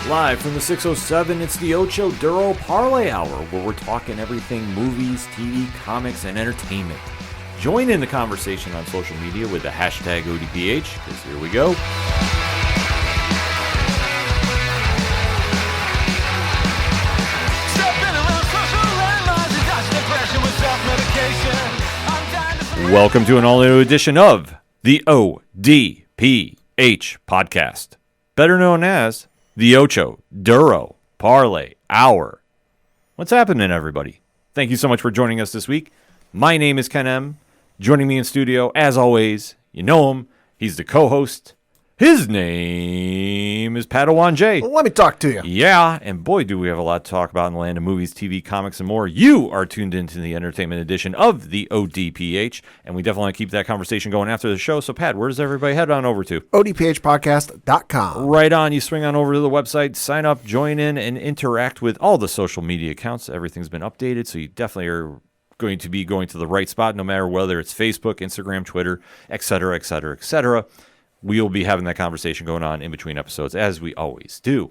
Live from the 607, it's the Ocho Duro Parlay Hour, where we're talking everything movies, TV, comics, and entertainment. Join in the conversation on social media with the hashtag ODPH, because here we go. Welcome to an all-new edition of the ODPH podcast, better known as the Ocho Duro Parlay Hour. What's happening, everybody? Thank you so much for joining us this week. My name is Ken M. Joining me in studio, as always, you know him. He's the co-host. His name is Padawan J. Well, let me talk to you. Yeah, and boy, do we have a lot to talk about in the land of movies, TV, comics, and more. You are tuned into the entertainment edition of the ODPH, and we definitely want to keep that conversation going after the show. So, Pat, where does everybody head on over to? ODPHpodcast.com. Right on. You swing on over to the website, sign up, join in, and interact with all the social media accounts. Everything's been updated, so you definitely are going to be going to the right spot, no matter whether it's Facebook, Instagram, Twitter, etc., etc., etc. We'll be having that conversation going on in between episodes, as we always do.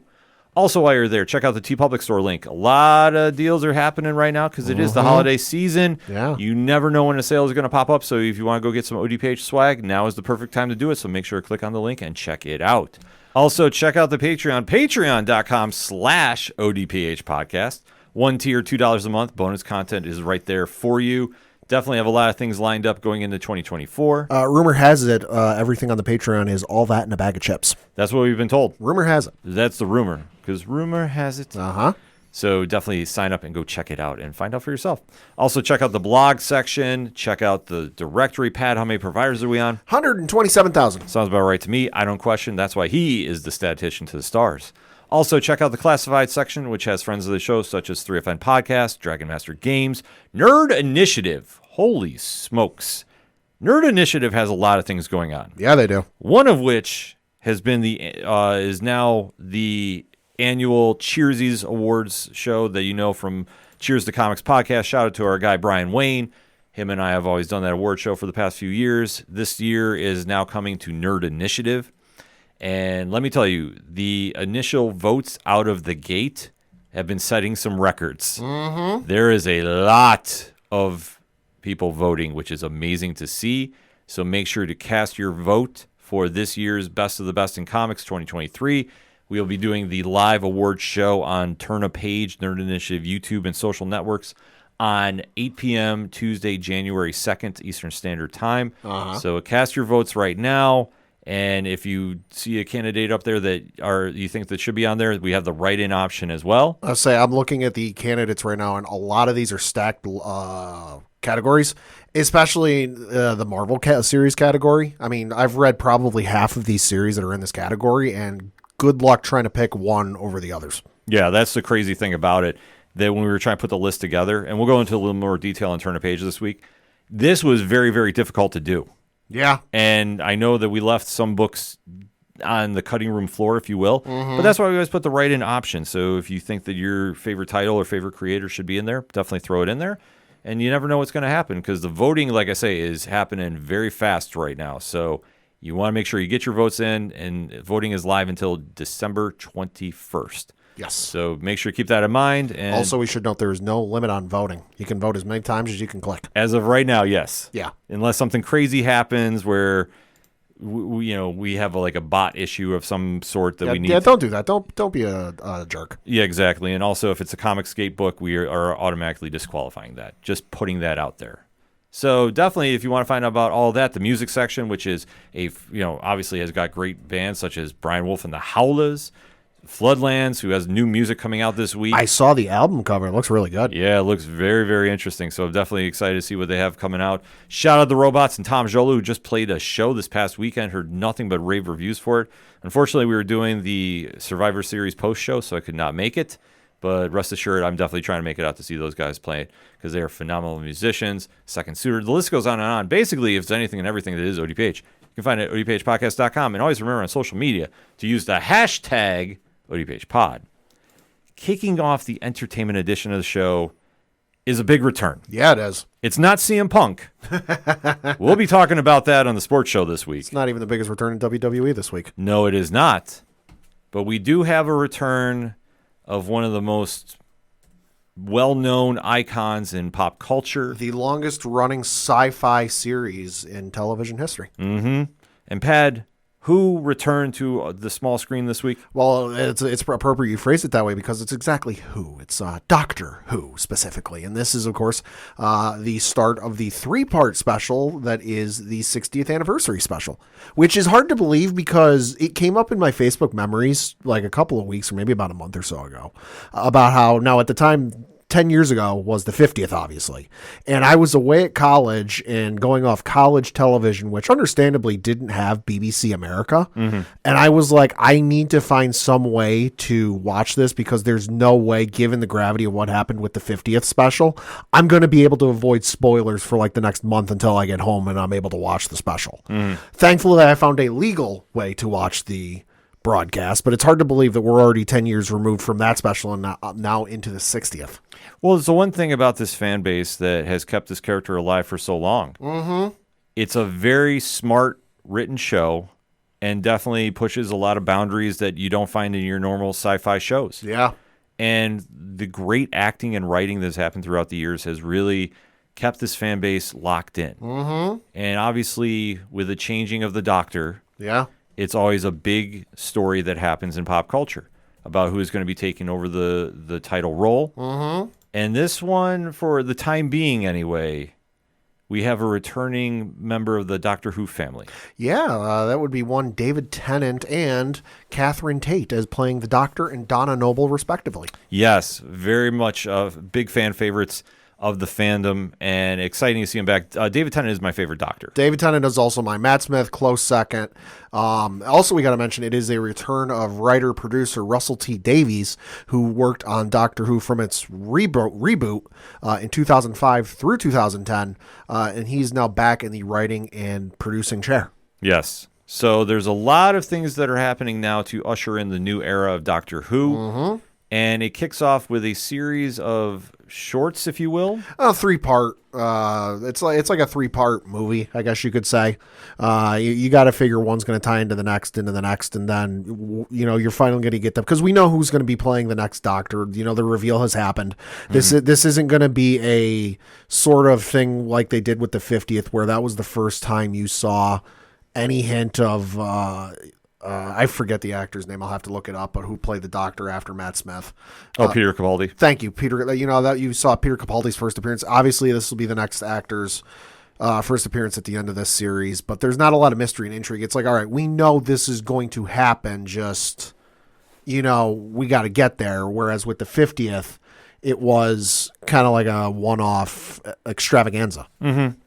Also, while you're there, check out the TeePublic Store link. A lot of deals are happening right now because it is the holiday season. Yeah. You never know when a sale is going to pop up, so if you want to go get some ODPH swag, now is the perfect time to do it, so make sure to click on the link and check it out. Also, check out the Patreon, patreon.com/ODPH podcast. One tier, $2 a month. Bonus content is right there for you. Definitely have a lot of things lined up going into 2024. Rumor has it everything on the Patreon is all that in a bag of chips. That's what we've been told. Rumor has it. That's the rumor, because rumor has it. Uh-huh. So definitely sign up and go check it out and find out for yourself. Also, check out the blog section. Check out the directory. Pat, how many providers are we on? 127,000. Sounds about right to me. I don't question. That's why he is the statistician to the stars. Also, check out the classified section, which has friends of the show, such as 3FN Podcast, Dragon Master Games, Nerd Initiative. Holy smokes. Nerd Initiative has a lot of things going on. Yeah, they do. One of which has been is now the annual Cheersies Awards show that you know from Cheers to Comics podcast. Shout out to our guy, Brian Wayne. Him and I have always done that award show for the past few years. This year is now coming to Nerd Initiative. And let me tell you, the initial votes out of the gate have been setting some records. Mm-hmm. There is a lot of people voting, which is amazing to see. So make sure to cast your vote for this year's Best of the Best in Comics 2023. We'll be doing the live award show on Turn a Page, Nerd Initiative, YouTube, and social networks on 8 p.m. Tuesday, January 2nd, Eastern Standard Time. Uh-huh. So cast your votes right now. And if you see a candidate up there that you think that should be on there, we have the write-in option as well. I'll say I'm looking at the candidates right now, and a lot of these are stacked categories, especially the Marvel series category. I mean, I've read probably half of these series that are in this category, and good luck trying to pick one over the others. Yeah, that's the crazy thing about it, that when we were trying to put the list together, and we'll go into a little more detail on Turn a Page this week, this was very, very difficult to do. Yeah. And I know that we left some books on the cutting room floor, if you will, but that's why we always put the write-in option. So if you think that your favorite title or favorite creator should be in there, definitely throw it in there. And you never know what's going to happen because the voting, like I say, is happening very fast right now. So you want to make sure you get your votes in, and voting is live until December 21st. Yes. So make sure to keep that in mind. And also, we should note there is no limit on voting. You can vote as many times as you can click. As of right now, yes. Yeah. Unless something crazy happens where we have a bot issue of some sort that we need. Yeah, don't do that. Don't be a jerk. Yeah, exactly. And also, if it's a Comicsgate book, we are automatically disqualifying that. Just putting that out there. So definitely, if you want to find out about all that, the music section, which is obviously has got great bands such as Brian Wolf and the Howlers, Floodlands, who has new music coming out this week. I saw the album cover. It looks really good. Yeah, it looks very, very interesting. So I'm definitely excited to see what they have coming out. Shout out the Robots and Tom Jolu, who just played a show this past weekend. Heard nothing but rave reviews for it. Unfortunately, we were doing the Survivor Series post show, so I could not make it. But rest assured, I'm definitely trying to make it out to see those guys play because they are phenomenal musicians. Second Suitor. The list goes on and on. Basically, if it's anything and everything that is ODPH, you can find it at ODPHpodcast.com. And always remember on social media to use the hashtag ODPHpod. Kicking off the entertainment edition of the show is a big return. Yeah, it is. It's not CM Punk. We'll be talking about that on the sports show this week. It's not even the biggest return in WWE this week. No, it is not. But we do have a return of one of the most well-known icons in pop culture. The longest running sci-fi series in television history. Mm-hmm. And Pad, who returned to the small screen this week? Well, it's appropriate you phrase it that way because it's exactly who. It's Doctor Who specifically. And this is, of course, the start of the 3-part special that is the 60th anniversary special, which is hard to believe because it came up in my Facebook memories like a couple of weeks or maybe about a month or so ago about how now at the time 10 years ago was the 50th, obviously. And I was away at college and going off college television, which understandably didn't have BBC America. Mm-hmm. And I was like, I need to find some way to watch this because there's no way, given the gravity of what happened with the 50th special, I'm going to be able to avoid spoilers for like the next month until I get home and I'm able to watch the special. Mm. Thankfully, I found a legal way to watch the broadcast, but it's hard to believe that we're already 10 years removed from that special and now into the 60th. Well, it's the one thing about this fan base that has kept this character alive for so long. Mm-hmm. It's a very smart written show and definitely pushes a lot of boundaries that you don't find in your normal sci-fi shows. Yeah. And the great acting and writing that's happened throughout the years has really kept this fan base locked in. Mm-hmm. And obviously, with the changing of the Doctor, it's always a big story that happens in pop culture about who is going to be taking over the title role. Mm-hmm. And this one, for the time being anyway, we have a returning member of the Doctor Who family. Yeah, that would be one David Tennant and Catherine Tate as playing the Doctor and Donna Noble, respectively. Yes, very much big fan favorites of the fandom, and exciting to see him back. David Tennant is my favorite Doctor. David Tennant is also mine. Matt Smith, close second. Also, we got to mention it is a return of writer-producer Russell T. Davies, who worked on Doctor Who from its reboot in 2005 through 2010, and he's now back in the writing and producing chair. Yes. So there's a lot of things that are happening now to usher in the new era of Doctor Who. Mm-hmm. And it kicks off with a series of shorts, if you will. A 3-part. It's like a 3-part movie, I guess you could say. You got to figure one's going to tie into the next, and then you're finally going to get them because we know who's going to be playing the next Doctor. You know, the reveal has happened. Mm-hmm. This isn't going to be a sort of thing like they did with the 50th, where that was the first time you saw any hint of. I forget the actor's name. I'll have to look it up. But who played the Doctor after Matt Smith? Peter Capaldi. Thank you, Peter. You know that you saw Peter Capaldi's first appearance. Obviously, this will be the next actor's first appearance at the end of this series. But there's not a lot of mystery and intrigue. It's like, all right, we know this is going to happen. Just we got to get there. Whereas with the 50th, it was kind of like a one-off extravaganza. Mm-hmm.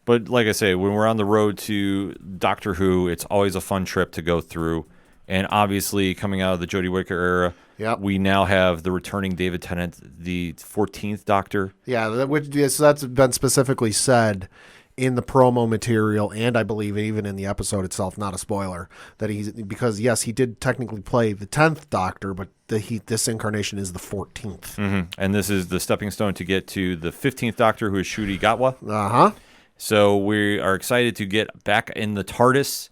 But like I say, when we're on the road to Doctor Who, it's always a fun trip to go through. And obviously, coming out of the Jodie Whittaker era, we now have the returning David Tennant, the 14th Doctor. Yeah, that's been specifically said in the promo material, and I believe even in the episode itself, not a spoiler, that because he did technically play the 10th Doctor, but this incarnation is the 14th. Mm-hmm. And this is the stepping stone to get to the 15th Doctor, who is Ncuti Gatwa. Uh-huh. So we are excited to get back in the TARDIS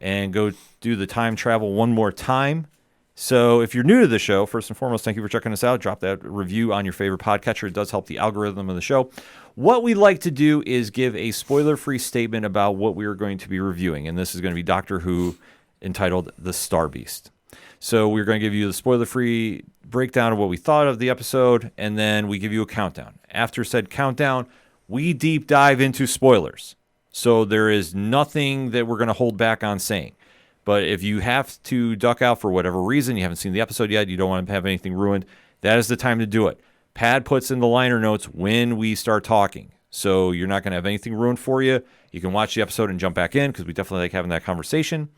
and go do the time travel one more time. So if you're new to the show, first and foremost, thank you for checking us out. Drop that review on your favorite podcatcher. It does help the algorithm of the show. What we like to do is give a spoiler-free statement about what we are going to be reviewing, and this is going to be Doctor Who, entitled The Star Beast. So we're going to give you the spoiler-free breakdown of what we thought of the episode, and then we give you a countdown. After said countdown, we deep dive into spoilers. So there is nothing that we're going to hold back on saying. But if you have to duck out for whatever reason, you haven't seen the episode yet, you don't want to have anything ruined, that is the time to do it. Pad puts in the liner notes when we start talking. So you're not going to have anything ruined for you. You can watch the episode and jump back in because we definitely like having that conversation.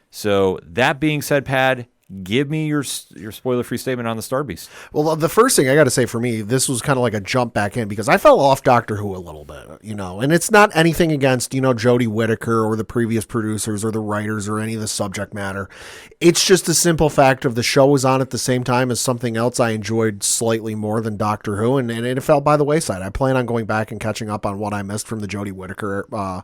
So that being said, Pad, give me your spoiler-free statement on the Star Beast. Well, the first thing I got to say for me, this was kind of like a jump back in because I fell off Doctor Who a little bit, and it's not anything against, Jodie Whittaker or the previous producers or the writers or any of the subject matter. It's just a simple fact of the show was on at the same time as something else I enjoyed slightly more than Doctor Who, and it fell by the wayside. I plan on going back and catching up on what I missed from the Jodie Whittaker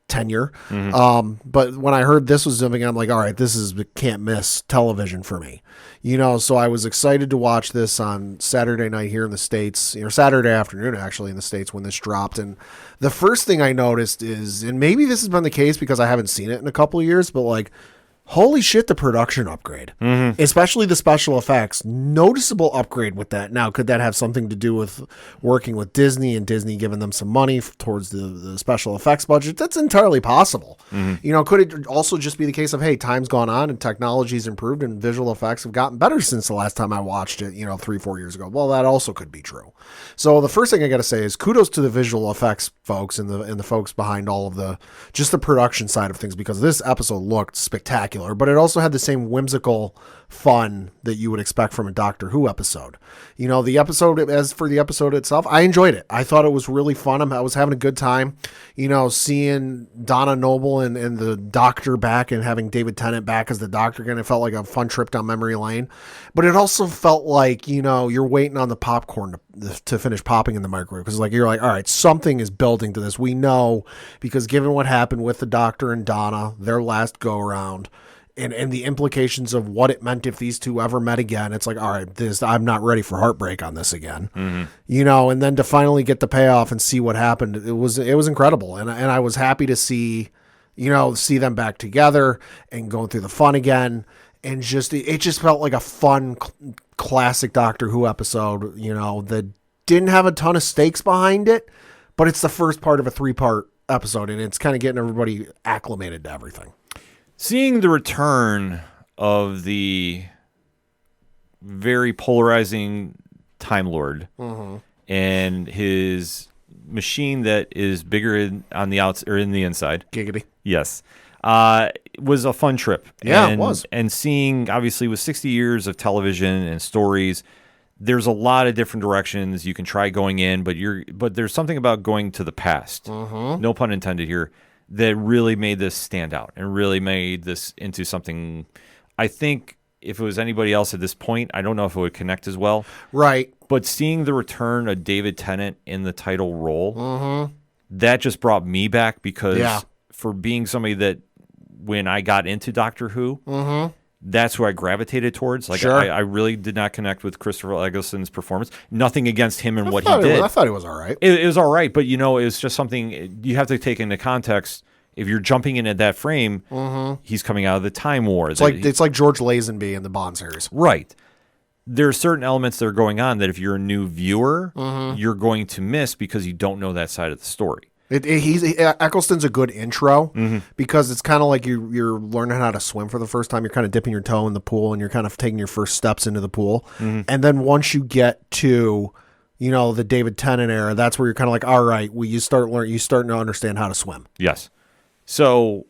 tenure. But when I heard this was something, I'm like, all right, this is can't miss television for me. So I was excited to watch this on Saturday night here in the States, Saturday afternoon actually in the States when this dropped. And the first thing I noticed is, and maybe this has been the case because I haven't seen it in a couple of years, but like, holy shit, the production upgrade, especially the special effects, noticeable upgrade with that. Now, could that have something to do with working with Disney and Disney giving them some money towards the special effects budget? That's entirely possible. Could it also just be the case of, hey, time's gone on and technology's improved and visual effects have gotten better since the last time I watched it, 3-4 years ago? Well, that also could be true. So the first thing I got to say is kudos to the visual effects folks and the folks behind all of the production side of things, because this episode looked spectacular. But it also had the same whimsical fun that you would expect from a Doctor Who episode. The episode, as for the episode itself, I enjoyed it. I thought it was really fun. I was having a good time, seeing Donna Noble and the Doctor back and having David Tennant back as the Doctor again. It felt like a fun trip down memory lane, but it also felt like, you're waiting on the popcorn to finish popping in the microwave. Cause you're like, all right, something is building to this. We know, because given what happened with the Doctor and Donna, their last go around, and the implications of what it meant if these two ever met again, it's like, all right, I'm not ready for heartbreak on this again, and then to finally get the payoff and see what happened, it was incredible, and I was happy to see them back together and going through the fun again, and it just felt like a fun classic Doctor Who episode, that didn't have a ton of stakes behind it, but it's the first part of a 3-part episode, and it's kind of getting everybody acclimated to everything. Seeing the return of the very polarizing Time Lord and his machine that is bigger on the outside or in the inside. Giggity. Yes. Was a fun trip. Yeah, it was. And seeing, obviously, with 60 years of television and stories, there's a lot of different directions you can try going in, but there's something about going to the past. No pun intended here. That really made this stand out and really made this into something. I think if it was anybody else at this point, I don't know if it would connect as well. Right. But seeing the return of David Tennant in the title role, that just brought me back, because for being somebody that when I got into Doctor Who, that's who I gravitated towards. I really did not connect with Christopher Eccleston's performance. Nothing against him and what he did. I thought it was all right. It was all right, but it was just something you have to take into context. If you're jumping in at that frame, he's coming out of the Time War. It's like George Lazenby in the Bond series. Right. There are certain elements that are going on that if you're a new viewer, you're going to miss because you don't know that side of the story. Eccleston's a good intro because it's kind of like you're learning how to swim for the first time. You're kind of dipping your toe in the pool and you're kind of taking your first steps into the pool. And then once you get to, the David Tennant era, that's where you're kind of like, all right, you starting to understand how to swim. Yes. So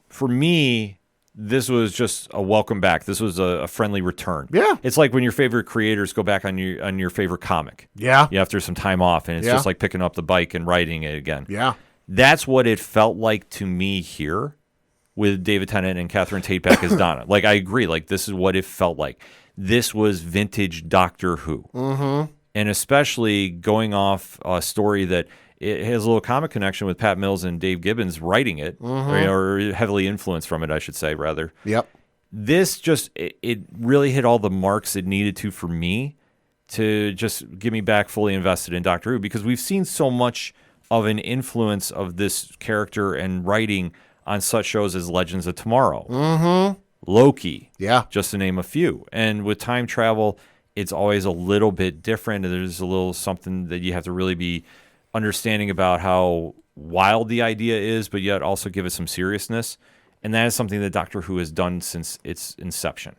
for me, this was just a welcome back. This was a friendly return. Yeah. It's like when your favorite creators go back on your favorite comic. Yeah. After some time off, and it's just like picking up the bike and writing it again. Yeah. That's what it felt like to me here with David Tennant and Catherine Tate back as Donna. I agree. This is what it felt like. This was vintage Doctor Who. And especially going off a story that it has a little comic connection with Pat Mills and Dave Gibbons writing it, or heavily influenced from it, I should say, rather. Yep. This just, it really hit all the marks it needed to for me to just get me back fully invested in Doctor Who, because we've seen so much of an influence of this character and writing on such shows as Legends of Tomorrow, Loki, just to name a few. And with time travel, it's always a little bit different. There's a little something that you have to really be understanding about how wild the idea is, but yet also give it some seriousness. And that is something that Doctor Who has done since its inception.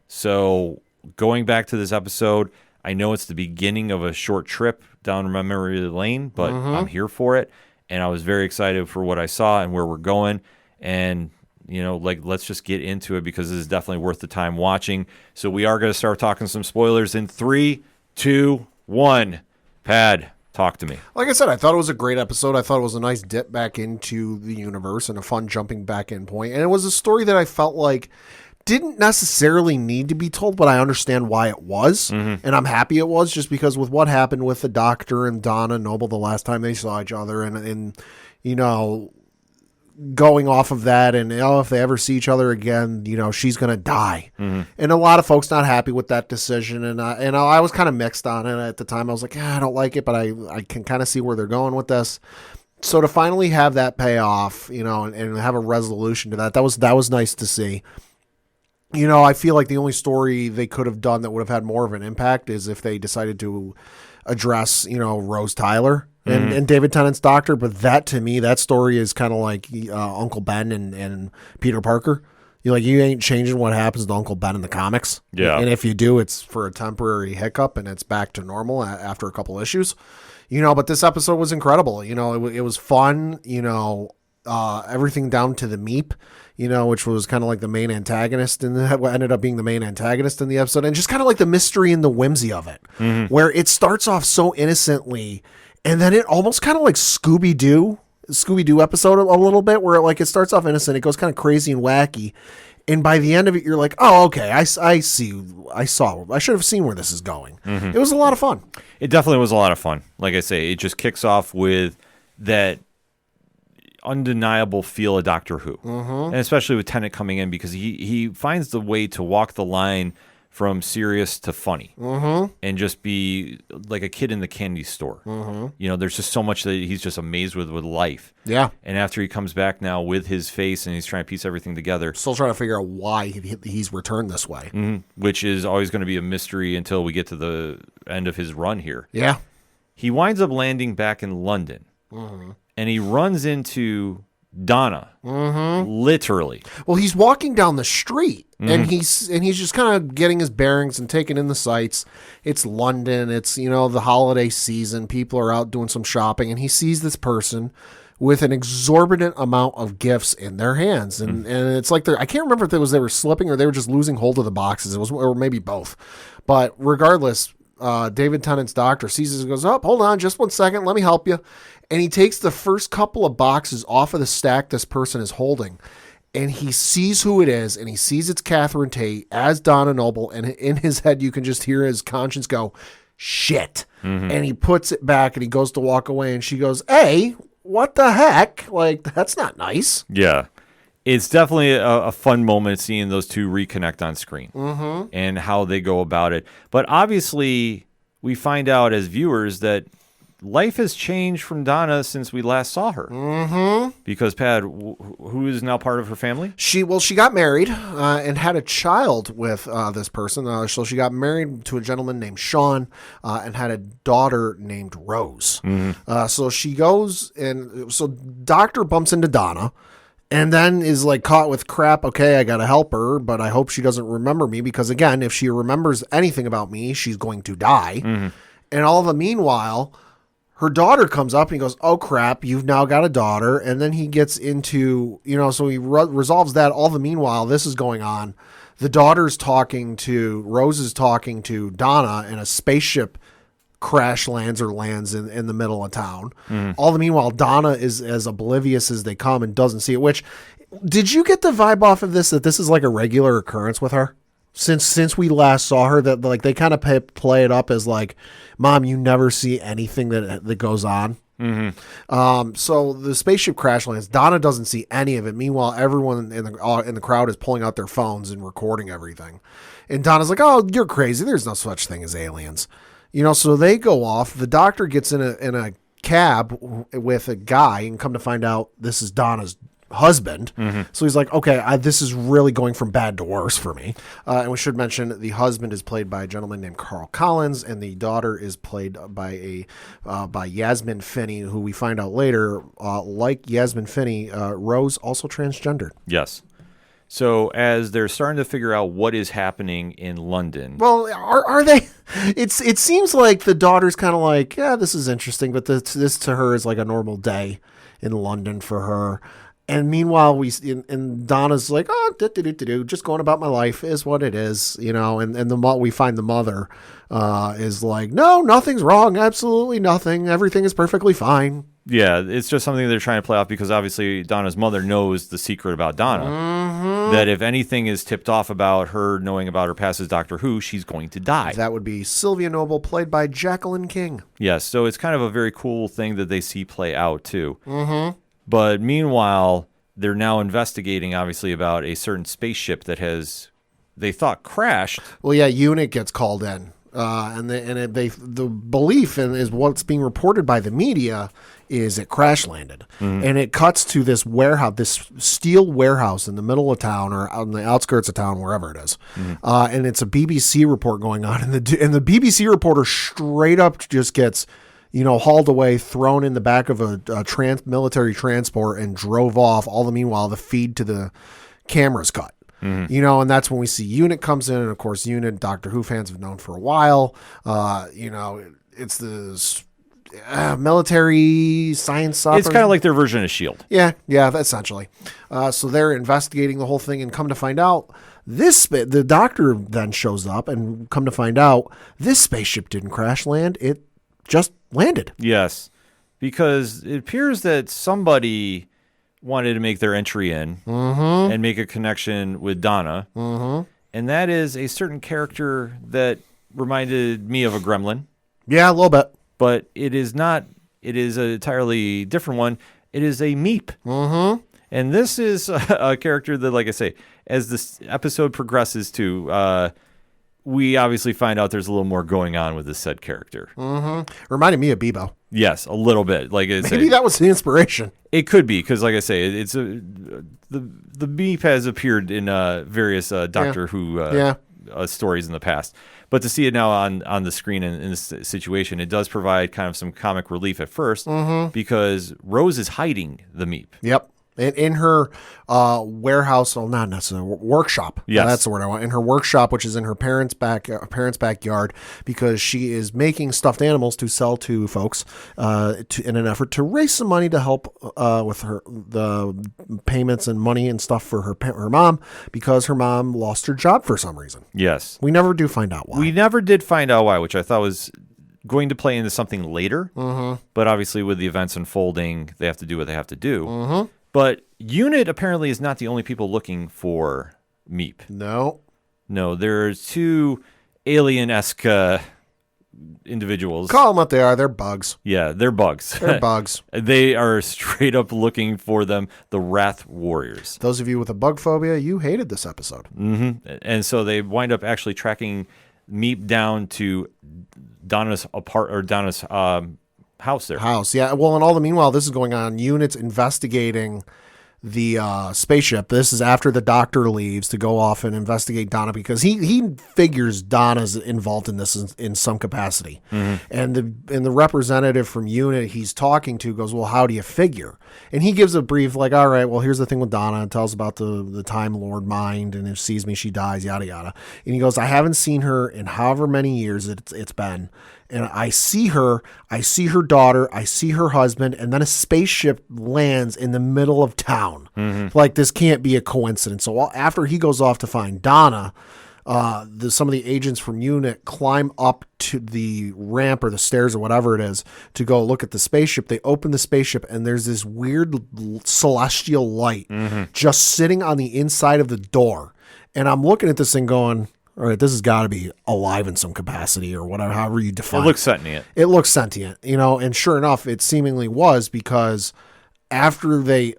So going back to this episode, I know it's the beginning of a short trip down memory lane, but I'm here for it. And I was very excited for what I saw and where we're going. And, let's just get into it, because this is definitely worth the time watching. So we are going to start talking some spoilers in 3, 2, 1. Pad. Talk to me. Like I said, I thought it was a great episode. I thought it was a nice dip back into the universe and a fun jumping back in point. And it was a story that I felt like didn't necessarily need to be told, but I understand why it was. And I'm happy it was, just because with what happened with the Doctor and Donna Noble the last time they saw each other, and going off of that, and if they ever see each other again, she's going to die. And a lot of folks not happy with that decision, and I was kind of mixed on it at the time. I was like, I don't like it, but I can kind of see where they're going with this. So to finally have that pay off, and have a resolution to that was nice to see. I feel like the only story they could have done that would have had more of an impact is if they decided to address, Rose Tyler and David Tennant's doctor. But to me, that story is kind of like Uncle Ben and Peter Parker. You ain't changing what happens to Uncle Ben in the comics. Yeah. And if you do, it's for a temporary hiccup and it's back to normal after a couple issues. But this episode was incredible. It was fun, everything down to the Meep, which was kind of like the main antagonist, and what ended up being the main antagonist in the episode, and just kind of like the mystery and the whimsy of it, where it starts off so innocently, and then it almost kind of like Scooby-Doo episode a little bit, where it starts off innocent, it goes kind of crazy and wacky, and by the end of it, you're like, oh, okay, I see, I should have seen where this is going. It was a lot of fun. It definitely was a lot of fun. Like I say, it just kicks off with that undeniable feel of Doctor Who, and especially with Tennant coming in, because he finds the way to walk the line from serious to funny, and just be like a kid in the candy store. There's just so much that he's just amazed with life. Yeah. And after he comes back now with his face and he's trying to piece everything together, still trying to figure out why he's returned this way, which is always going to be a mystery until we get to the end of his run here. Yeah. He winds up landing back in London, and he runs into Donna, literally. Well, he's walking down the street, and he's just kind of getting his bearings and taking in the sights. It's London. It's, the holiday season. People are out doing some shopping, and he sees this person with an exorbitant amount of gifts in their hands. And it's like I can't remember if they were slipping or they were just losing hold of the boxes. Or maybe both. But regardless, David Tennant's doctor sees this and goes, oh, hold on just 1 second. Let me help you. And he takes the first couple of boxes off of the stack this person is holding, and he sees who it is, and he sees it's Catherine Tate as Donna Noble, and in his head you can just hear his conscience go, shit. And he puts it back, and he goes to walk away, and she goes, hey, what the heck? That's not nice. Yeah. It's definitely a fun moment seeing those two reconnect on screen and how they go about it. But obviously, we find out as viewers that life has changed from Donna since we last saw her. Because, Pat, who is now part of her family? She got married and had a child with this person. So she got married to a gentleman named Sean and had a daughter named Rose. So she goes, and so Doctor bumps into Donna, and then is caught with crap. Okay, I got to help her, but I hope she doesn't remember me, because, again, if she remembers anything about me, she's going to die. And all the meanwhile, her daughter comes up and he goes, oh, crap, you've now got a daughter. And then he gets into, so he resolves that. All the meanwhile, this is going on. The daughter's Rose is talking to Donna, and a spaceship crash lands in the middle of town. All the meanwhile, Donna is as oblivious as they come and doesn't see it, which, did you get the vibe off of this that this is like a regular occurrence with her? Since we last saw her, that they kind of play it up as Mom, you never see anything that goes on. So the spaceship crash lands. Donna doesn't see any of it. Meanwhile, everyone in the crowd is pulling out their phones and recording everything. And Donna's like, "Oh, you're crazy. There's no such thing as aliens." So they go off. The doctor gets in a cab with a guy, and come to find out this is Donna's husband. So he's like, okay, this is really going from bad to worse for me. And we should mention the husband is played by a gentleman named Carl Collins, and the daughter is played by by Yasmin Finney, who we find out later, like Yasmin Finney, Rose also transgendered. Yes. So as they're starting to figure out what is happening in London. Well, are they? It seems like the daughter's kind of like, yeah, this is interesting, but this to her is like a normal day in London for her. And meanwhile, and Donna's like, oh, just going about my life is what it is, and we find the mother is like, no, nothing's wrong, absolutely nothing, everything is perfectly fine. Yeah, it's just something they're trying to play off, because obviously Donna's mother knows the secret about Donna, that if anything is tipped off about her knowing about her past as Doctor Who, she's going to die. That would be Sylvia Noble, played by Jacqueline King. Yes, so it's kind of a very cool thing that they see play out too. But meanwhile, they're now investigating, obviously, about a certain spaceship that they thought crashed. Well, yeah, unit gets called in, the belief is what's being reported by the media is it crash landed, and it cuts to this warehouse, this steel warehouse in the middle of town or on the outskirts of town, wherever it is, and it's a BBC report going on, and the BBC reporter straight up just gets hauled away, thrown in the back of a military transport, and drove off. All the meanwhile, the feed to the camera's cut. And that's when we see Unit comes in, and of course, Unit, Doctor Who fans have known for a while. It's this military science opera. It's kind of like their version of S.H.I.E.L.D. Yeah, essentially. So they're investigating the whole thing, and come to find out, the Doctor then shows up, and come to find out, this spaceship didn't crash land. It just landed. Yes, because it appears that somebody wanted to make their entry in and make a connection with Donna. And that is a certain character that reminded me of a gremlin. Yeah, a little bit. But it is not. It is an entirely different one. It is a Meep. And this is a character that, like I say, as this episode progresses we obviously find out there's a little more going on with this said character. Reminded me of Bebo. Yes, a little bit. Like maybe that was the inspiration. It could be, because like I say, the Meep has appeared in various Doctor Who stories in the past. But to see it now on the screen in this situation, it does provide kind of some comic relief at first, because Rose is hiding the Meep. Yep. In her warehouse, well, not necessarily, workshop. Yes. That's the word I want. In her workshop, which is in her parents' backyard, because she is making stuffed animals to sell to folks in an effort to raise some money to help with the payments and money and stuff for her mom, because her mom lost her job for some reason. Yes. We never do find out why. We never did find out why, which I thought was going to play into something later. But obviously with the events unfolding, they have to do what they have to do. But Unit apparently is not the only people looking for Meep. No, there's two alien-esque individuals. Call them what they are. They're bugs. Yeah, they're bugs. They're bugs. They are straight up looking for them, the Wrath Warriors. Those of you with a bug phobia, you hated this episode. And so they wind up actually tracking Meep down to Donna's house there. Yeah. Well, and all the meanwhile, this is going on. Unit's investigating the spaceship. This is after the Doctor leaves to go off and investigate Donna, because he figures Donna's involved in this in some capacity. And the representative from Unit he's talking to goes, well, how do you figure? And he gives a brief, like, all right, well, here's the thing with Donna, and tells about the Time Lord mind, and if she sees me, she dies, yada, yada. And he goes, I haven't seen her in however many years it's been. And I see her daughter, I see her husband, and then a spaceship lands in the middle of town. Like, this can't be a coincidence. So after he goes off to find Donna, some of the agents from Unit climb up to the ramp or the stairs or whatever it is to go look at the spaceship. They open the spaceship, and there's this weird celestial light just sitting on the inside of the door. And I'm looking at this thing going, all right, this has got to be alive in some capacity or whatever, however you define it. It looks sentient. It looks sentient, and sure enough, it seemingly was, because after the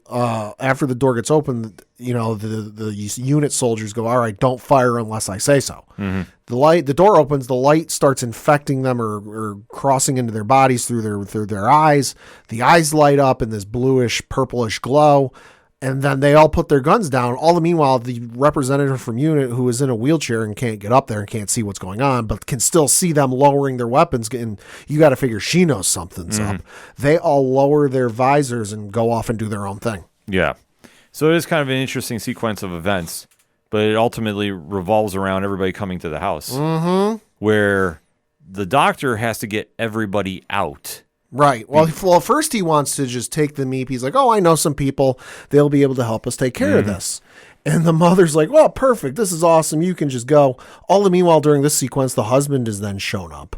door gets open, the Unit soldiers go, all right, don't fire unless I say so. The door opens, the light starts infecting them or crossing into their bodies through their eyes. The eyes light up in this bluish, purplish glow. And then they all put their guns down. All the meanwhile, the representative from Unit, who is in a wheelchair and can't get up there and can't see what's going on, but can still see them lowering their weapons, and you got to figure she knows something's up. They all lower their visors and go off and do their own thing. Yeah. So it is kind of an interesting sequence of events, but it ultimately revolves around everybody coming to the house, where the Doctor has to get everybody out. Right. Well, first he wants to just take the Meep. He's like, oh, I know some people. They'll be able to help us take care of this. And the mother's like, well, perfect. This is awesome. You can just go. All the meanwhile, during this sequence, the husband is then shown up.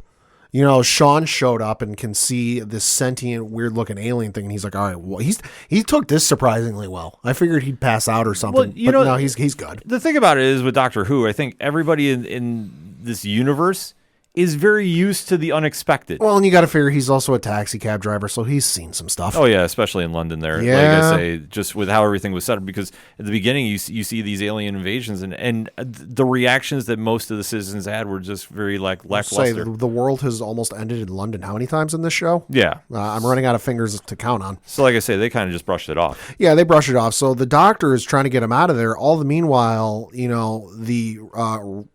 Sean showed up and can see this sentient, weird-looking alien thing. And he's like, all right, well, he took this surprisingly well. I figured he'd pass out or something. Well, no, he's good. The thing about it is with Doctor Who, I think everybody in this universe is very used to the unexpected. Well, and you got to figure he's also a taxi cab driver, so he's seen some stuff. Oh, yeah, especially in London there. Yeah. Like I say, just with how everything was set up, because at the beginning you see these alien invasions, and the reactions that most of the citizens had were just very lackluster. Say the world has almost ended in London how many times in this show? Yeah. I'm running out of fingers to count on. So like I say, they kind of just brushed it off. Yeah, they brush it off. So the doctor is trying to get him out of there. All the meanwhile, the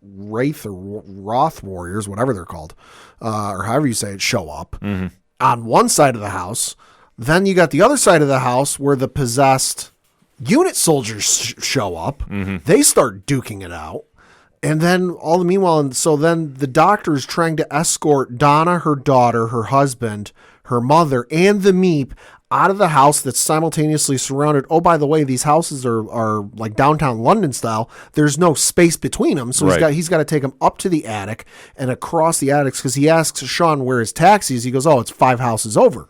Wraith or Roth warriors, whatever they're called, or however you say it, show up on one side of the house. Then you got the other side of the house where the possessed unit soldiers show up. They start duking it out. And then all the meanwhile, and so then the doctor is trying to escort Donna, her daughter, her husband, her mother, and the Meep out of the house that's simultaneously surrounded. Oh, by the way, these houses are like downtown London style. There's no space between them. So he's got to take them up to the attic and across the attics, because he asks Sean where his taxi is. He goes, oh, it's 5 houses over.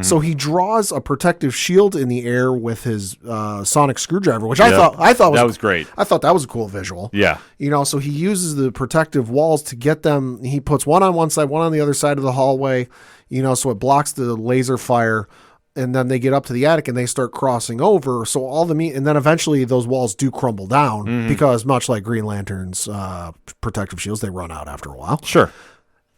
So he draws a protective shield in the air with his sonic screwdriver, which I thought was great. I thought that was a cool visual. Yeah. So he uses the protective walls to get them. He puts one on one side, one on the other side of the hallway, so it blocks the laser fire. And then they get up to the attic and they start crossing over. So and then eventually those walls do crumble down because much like Green Lantern's protective shields, they run out after a while. Sure.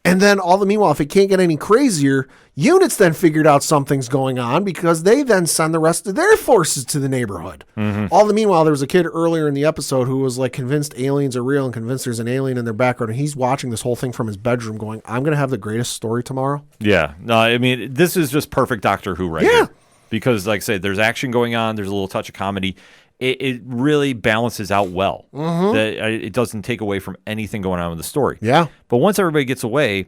And then all the meanwhile, if it can't get any crazier, units then figured out something's going on because they then send the rest of their forces to the neighborhood. All the meanwhile, there was a kid earlier in the episode who was like convinced aliens are real and convinced there's an alien in their background. And he's watching this whole thing from his bedroom going, I'm going to have the greatest story tomorrow. Yeah. No, I mean, this is just perfect Doctor Who here. Because like I say, there's action going on. There's a little touch of comedy. It really balances out well. That it doesn't take away from anything going on with the story. Yeah. But once everybody gets away,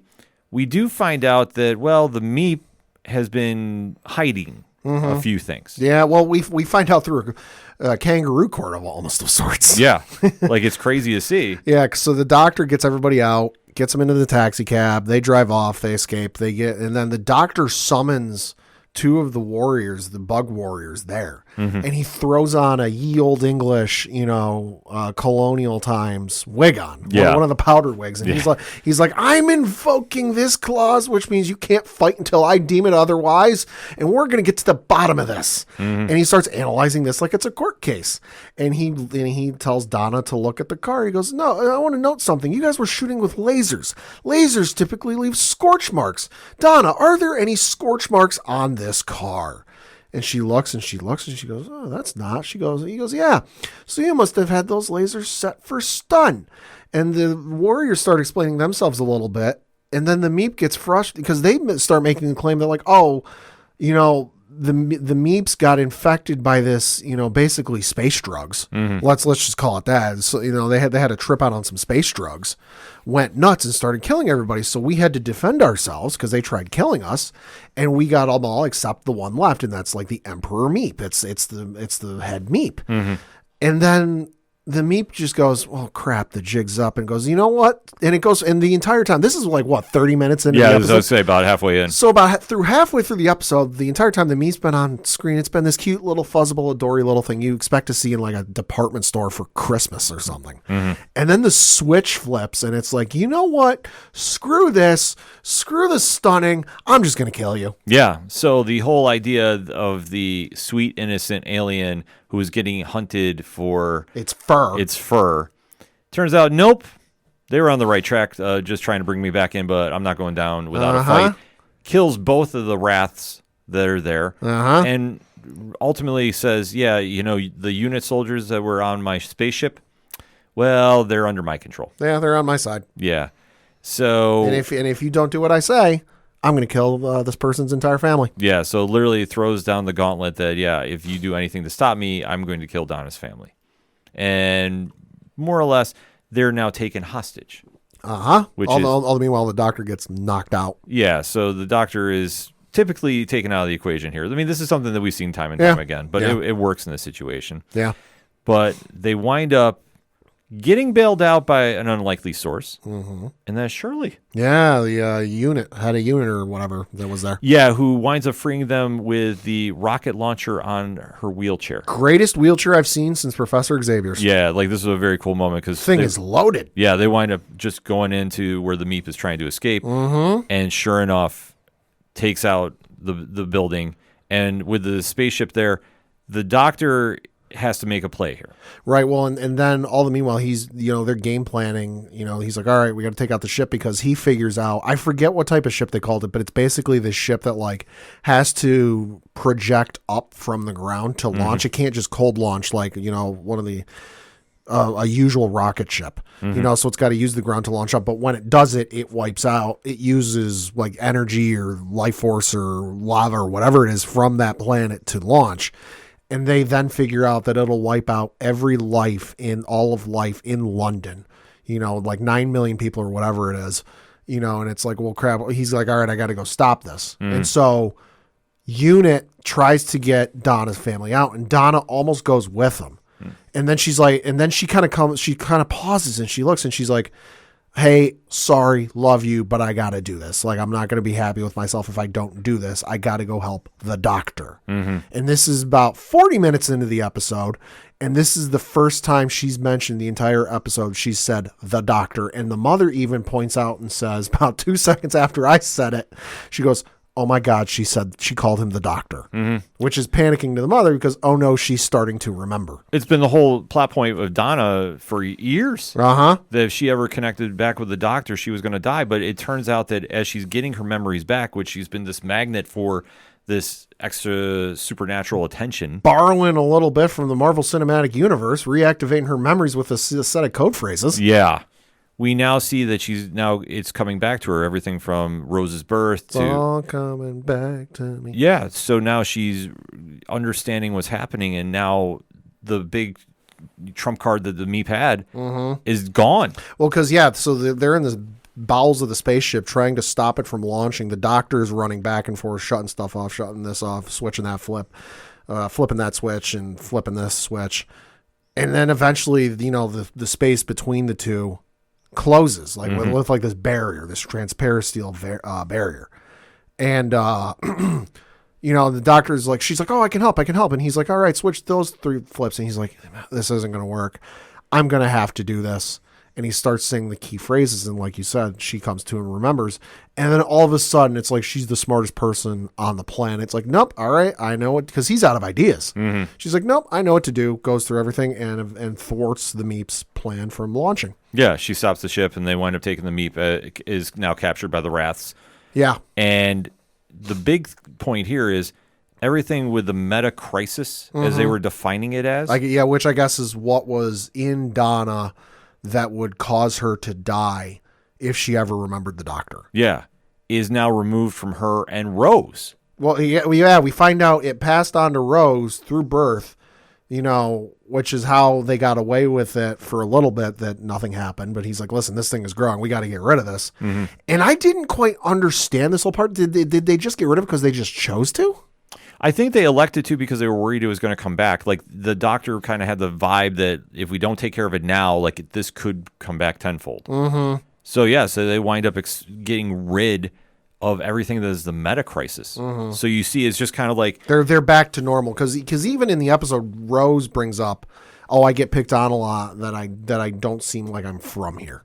we do find out that, well, the Meep has been hiding a few things. Yeah, well, we find out through a kangaroo court of almost of sorts. Yeah, like it's crazy to see. Yeah, so the doctor gets everybody out, gets them into the taxi cab. They drive off. They escape. And then the doctor summons 2 of the warriors, the bug warriors there. And he throws on a ye old English, colonial times wig on. One of the powdered wigs. And he's like, I'm invoking this clause, which means you can't fight until I deem it otherwise. And we're going to get to the bottom of this. And he starts analyzing this like it's a court case. And he tells Donna to look at the car. He goes, no, I want to note something. You guys were shooting with lasers. Lasers typically leave scorch marks. Donna, are there any scorch marks on this car? And she looks and she goes, oh, that's not. He goes, yeah. So you must have had those lasers set for stun. And the warriors start explaining themselves a little bit. And then the Meep gets frustrated because they start making the claim. They're like, oh, the Meeps got infected by this, basically space drugs. Let's just call it that. So, they had a trip out on some space drugs, went nuts and started killing everybody. So we had to defend ourselves because they tried killing us, and we got them all except the one left, and that's like the Emperor Meep. It's the head Meep. And then the Meep just goes, well, crap, the jig's up, and goes, you know what? And it goes, and the entire time, this is like, 30 minutes into the episode? Yeah, I was say about halfway in. So halfway through the episode, the entire time the Meep's been on screen, it's been this cute little fuzzable, adory little thing you expect to see in like a department store for Christmas or something. And then the switch flips, and it's like, you know what? Screw this. Screw the stunning. I'm just going to kill you. Yeah, so the whole idea of the sweet, innocent alien who is getting hunted for its fur. Turns out, nope, they were on the right track, just trying to bring me back in, but I'm not going down without a fight. Kills both of the Wraths that are there, and ultimately says, yeah, the unit soldiers that were on my spaceship, well, they're under my control. Yeah, they're on my side. Yeah. So, and if you don't do what I say, I'm going to kill this person's entire family. Yeah, so literally throws down the gauntlet that, yeah, if you do anything to stop me, I'm going to kill Donna's family. And more or less, they're now taken hostage. Which all the meanwhile, the doctor gets knocked out. Yeah, so the doctor is typically taken out of the equation here. I mean, this is something that we've seen time and time again, but it works in this situation. Yeah. But they wind up getting bailed out by an unlikely source, and that's Shirley. Yeah, the unit had a unit or whatever that was there. Yeah, who winds up freeing them with the rocket launcher on her wheelchair. Greatest wheelchair I've seen since Professor Xavier's. Yeah, like this is a very cool moment because Thing is loaded. Yeah, they wind up just going into where the Meep is trying to escape, and sure enough, takes out the building. And with the spaceship there, the Doctor has to make a play here. Right. Well, and then all the meanwhile, he's, they're game planning. He's like, all right, we got to take out the ship because he figures out, I forget what type of ship they called it, but it's basically this ship that like has to project up from the ground to launch. It can't just cold launch like, one of the, a usual rocket ship, so it's got to use the ground to launch up. But when it does it, it wipes out. It uses like energy or life force or lava or whatever it is from that planet to launch. And they then figure out that it'll wipe out every life in all of life in London, like 9 million people or whatever it is, and it's like, well, crap. He's like, all right, I got to go stop this. And so Unit tries to get Donna's family out, and Donna almost goes with them. And then she's like, and then she kind of pauses and she looks and she's like, hey, sorry, love you, but I got to do this. Like, I'm not going to be happy with myself if I don't do this. I got to go help the Doctor. And this is about 40 minutes into the episode. And this is the first time she's mentioned the entire episode. She said the Doctor. And the mother even points out and says about 2 seconds after I said it, she goes, oh my God, she called him the Doctor, which is panicking to the mother because, oh no, she's starting to remember. It's been the whole plot point of Donna for years. That if she ever connected back with the Doctor, she was going to die. But it turns out that as she's getting her memories back, which she's been this magnet for this extra supernatural attention. Borrowing a little bit from the Marvel Cinematic Universe, reactivating her memories with a set of code phrases. Yeah. We now see that it's coming back to her, everything from Rose's birth to... all coming back to me. Yeah, so now she's understanding what's happening, and now the big trump card that the Meep had is gone. Well, because, so they're in the bowels of the spaceship trying to stop it from launching. The Doctor's running back and forth, shutting stuff off, shutting this off, switching that flip, flipping that switch and flipping this switch. And then eventually, the space between the two closes with like this barrier, this transparent steel barrier. And, the Doctor's like, she's like, oh, I can help. And he's like, all right, switch those 3 flips. And he's like, this isn't going to work. I'm going to have to do this. And he starts saying the key phrases. And like you said, she comes to and remembers. And then all of a sudden, it's like she's the smartest person on the planet. It's like, nope, all right, I know what, because he's out of ideas. She's like, nope, I know what to do. Goes through everything and thwarts the Meep's plan from launching. Yeah, she stops the ship, and they wind up taking the Meep. Is now captured by the Wraths. Yeah. And the big point here is everything with the meta crisis, as they were defining it as. Which I guess is what was in Donna that would cause her to die if she ever remembered the Doctor. Yeah, is now removed from her and Rose. Well, we find out it passed on to Rose through birth, which is how they got away with it for a little bit, that nothing happened. But he's like, listen, this thing is growing. We got to get rid of this. And I didn't quite understand this whole part. Did they just get rid of it because they just chose to? I think they elected to because they were worried it was going to come back. Like, the Doctor kind of had the vibe that if we don't take care of it now, like, this could come back tenfold. So they wind up getting rid of everything that is the meta crisis. So you see, it's just kind of like they're back to normal because even in the episode, Rose brings up, "Oh, I get picked on a lot that I don't seem like I'm from here."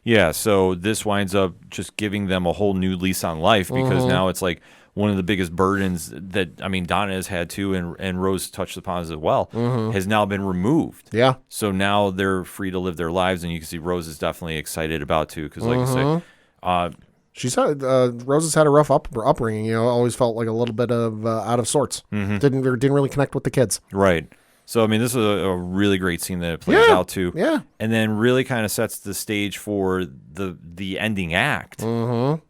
Yeah, so this winds up just giving them a whole new lease on life because now it's like one of the biggest burdens that, Donna has had too, and Rose touched upon as well, has now been removed. Yeah. So now they're free to live their lives, and you can see Rose is definitely excited about too, because like you say, she's had Rose has had a rough upbringing. Always felt like a little bit of out of sorts. Didn't really connect with the kids. Right. So, this is a really great scene that it plays out to. Yeah. And then really kind of sets the stage for the ending act,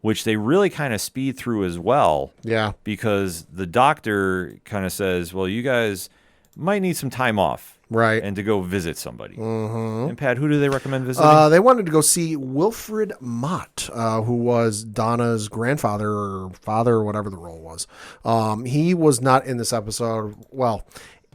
which they really kind of speed through as well. Yeah. Because the Doctor kind of says, well, you guys might need some time off. Right. And to go visit somebody. And Pat, who do they recommend visiting? They wanted to go see Wilfred Mott, who was Donna's grandfather or father or whatever the role was. He was not in this episode. Well,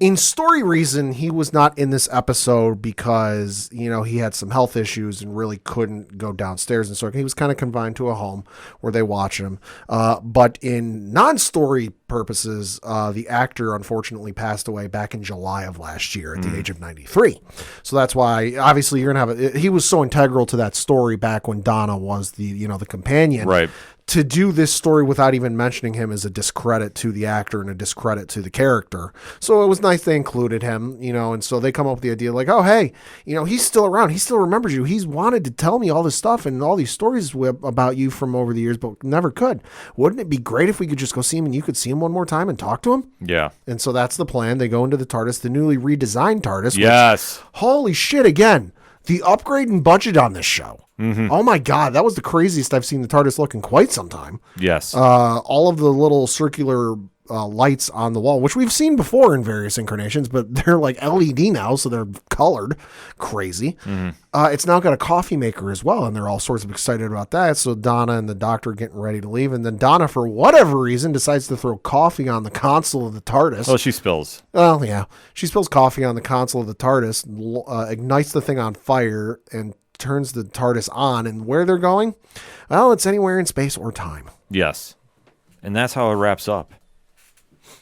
In story reason, he was not in this episode because, he had some health issues and really couldn't go downstairs. And so he was kind of confined to a home where they watch him. But in non-story purposes, the actor unfortunately passed away back in July of last year at the age of 93. So that's why, obviously, you're going to have he was so integral to that story back when Donna was the companion. Right. To do this story without even mentioning him is a discredit to the actor and a discredit to the character. So it was nice they included him, and so they come up with the idea like, oh, hey, he's still around. He still remembers you. He's wanted to tell me all this stuff and all these stories about you from over the years, but never could. Wouldn't it be great if we could just go see him and you could see him one more time and talk to him? Yeah. And so that's the plan. They go into the TARDIS, the newly redesigned TARDIS. Yes. Which, holy shit, again, the upgrade in budget on this show. Mm-hmm. Oh my God, that was the craziest I've seen the TARDIS look in quite some time. Yes. All of the little circular lights on the wall, which we've seen before in various incarnations, but they're like LED now, so they're colored. Crazy. Mm-hmm. It's now got a coffee maker as well, and they're all sorts of excited about that. So Donna and the Doctor are getting ready to leave, and then Donna, for whatever reason, decides to throw coffee on the console of the TARDIS. Oh, she spills. Well, yeah. She spills coffee on the console of the TARDIS, ignites the thing on fire, and turns the TARDIS on. And where they're going? Well, it's anywhere in space or time. Yes. And that's how it wraps up.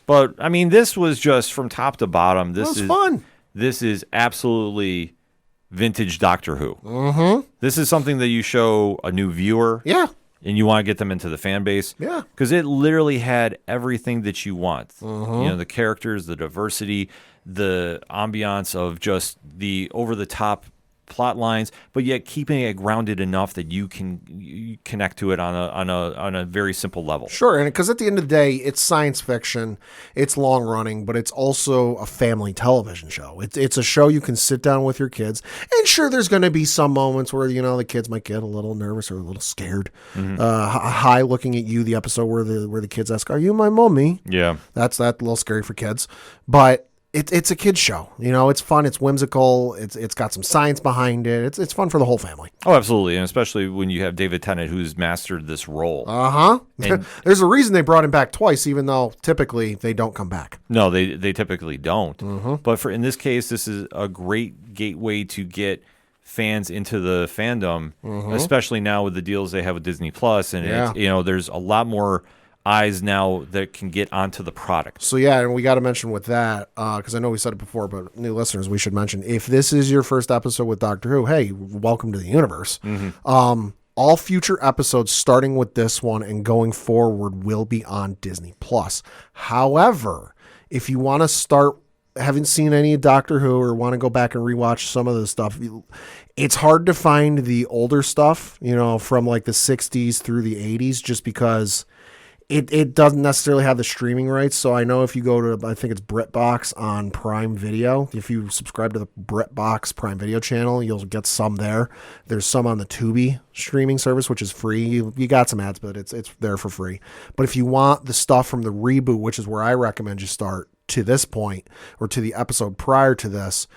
But, I mean, this was just from top to bottom. This is fun. This is absolutely vintage Doctor Who. Mm-hmm. This is something that you show a new viewer. Yeah. And you want to get them into the fan base. Yeah. Because it literally had everything that you want. Mm-hmm. The characters, the diversity, the ambiance of just the over-the-top plot lines, but yet keeping it grounded enough that you connect to it on a very simple level. Sure, and because at the end of the day, it's science fiction, it's long running, but it's also a family television show. It's a show you can sit down with your kids, and sure, there's going to be some moments where the kids might get a little nervous or a little scared. Mm-hmm. Hi, looking at you, the episode where the kids ask, "Are you my mommy?" Yeah, that's a little scary for kids, but. It's a kid's show. It's fun. It's whimsical. It's got some science behind it. It's fun for the whole family. Oh, absolutely. And especially when you have David Tennant, who's mastered this role. Uh-huh. There's a reason they brought him back twice, even though typically they don't come back. No, they typically don't. Mm-hmm. But in this case, this is a great gateway to get fans into the fandom, especially now with the deals they have with Disney Plus. And, there's a lot more eyes now that can get onto the product. So yeah, and we got to mention with that, because I know we said it before, but new listeners, we should mention, if this is your first episode with Doctor Who, hey, welcome to the universe. Mm-hmm. All future episodes starting with this one and going forward will be on Disney Plus. However, if you want to haven't seen any Doctor Who or want to go back and rewatch some of the stuff, it's hard to find the older stuff, from like the 60s through the 80s, just because it doesn't necessarily have the streaming rights. So I know if you go to, I think it's BritBox on Prime Video, if you subscribe to the BritBox Prime Video channel, you'll get some there. There's some on the Tubi streaming service, which is free. You got some ads, but it's there for free. But if you want the stuff from the reboot, which is where I recommend you start, to this point, or to the episode prior to this,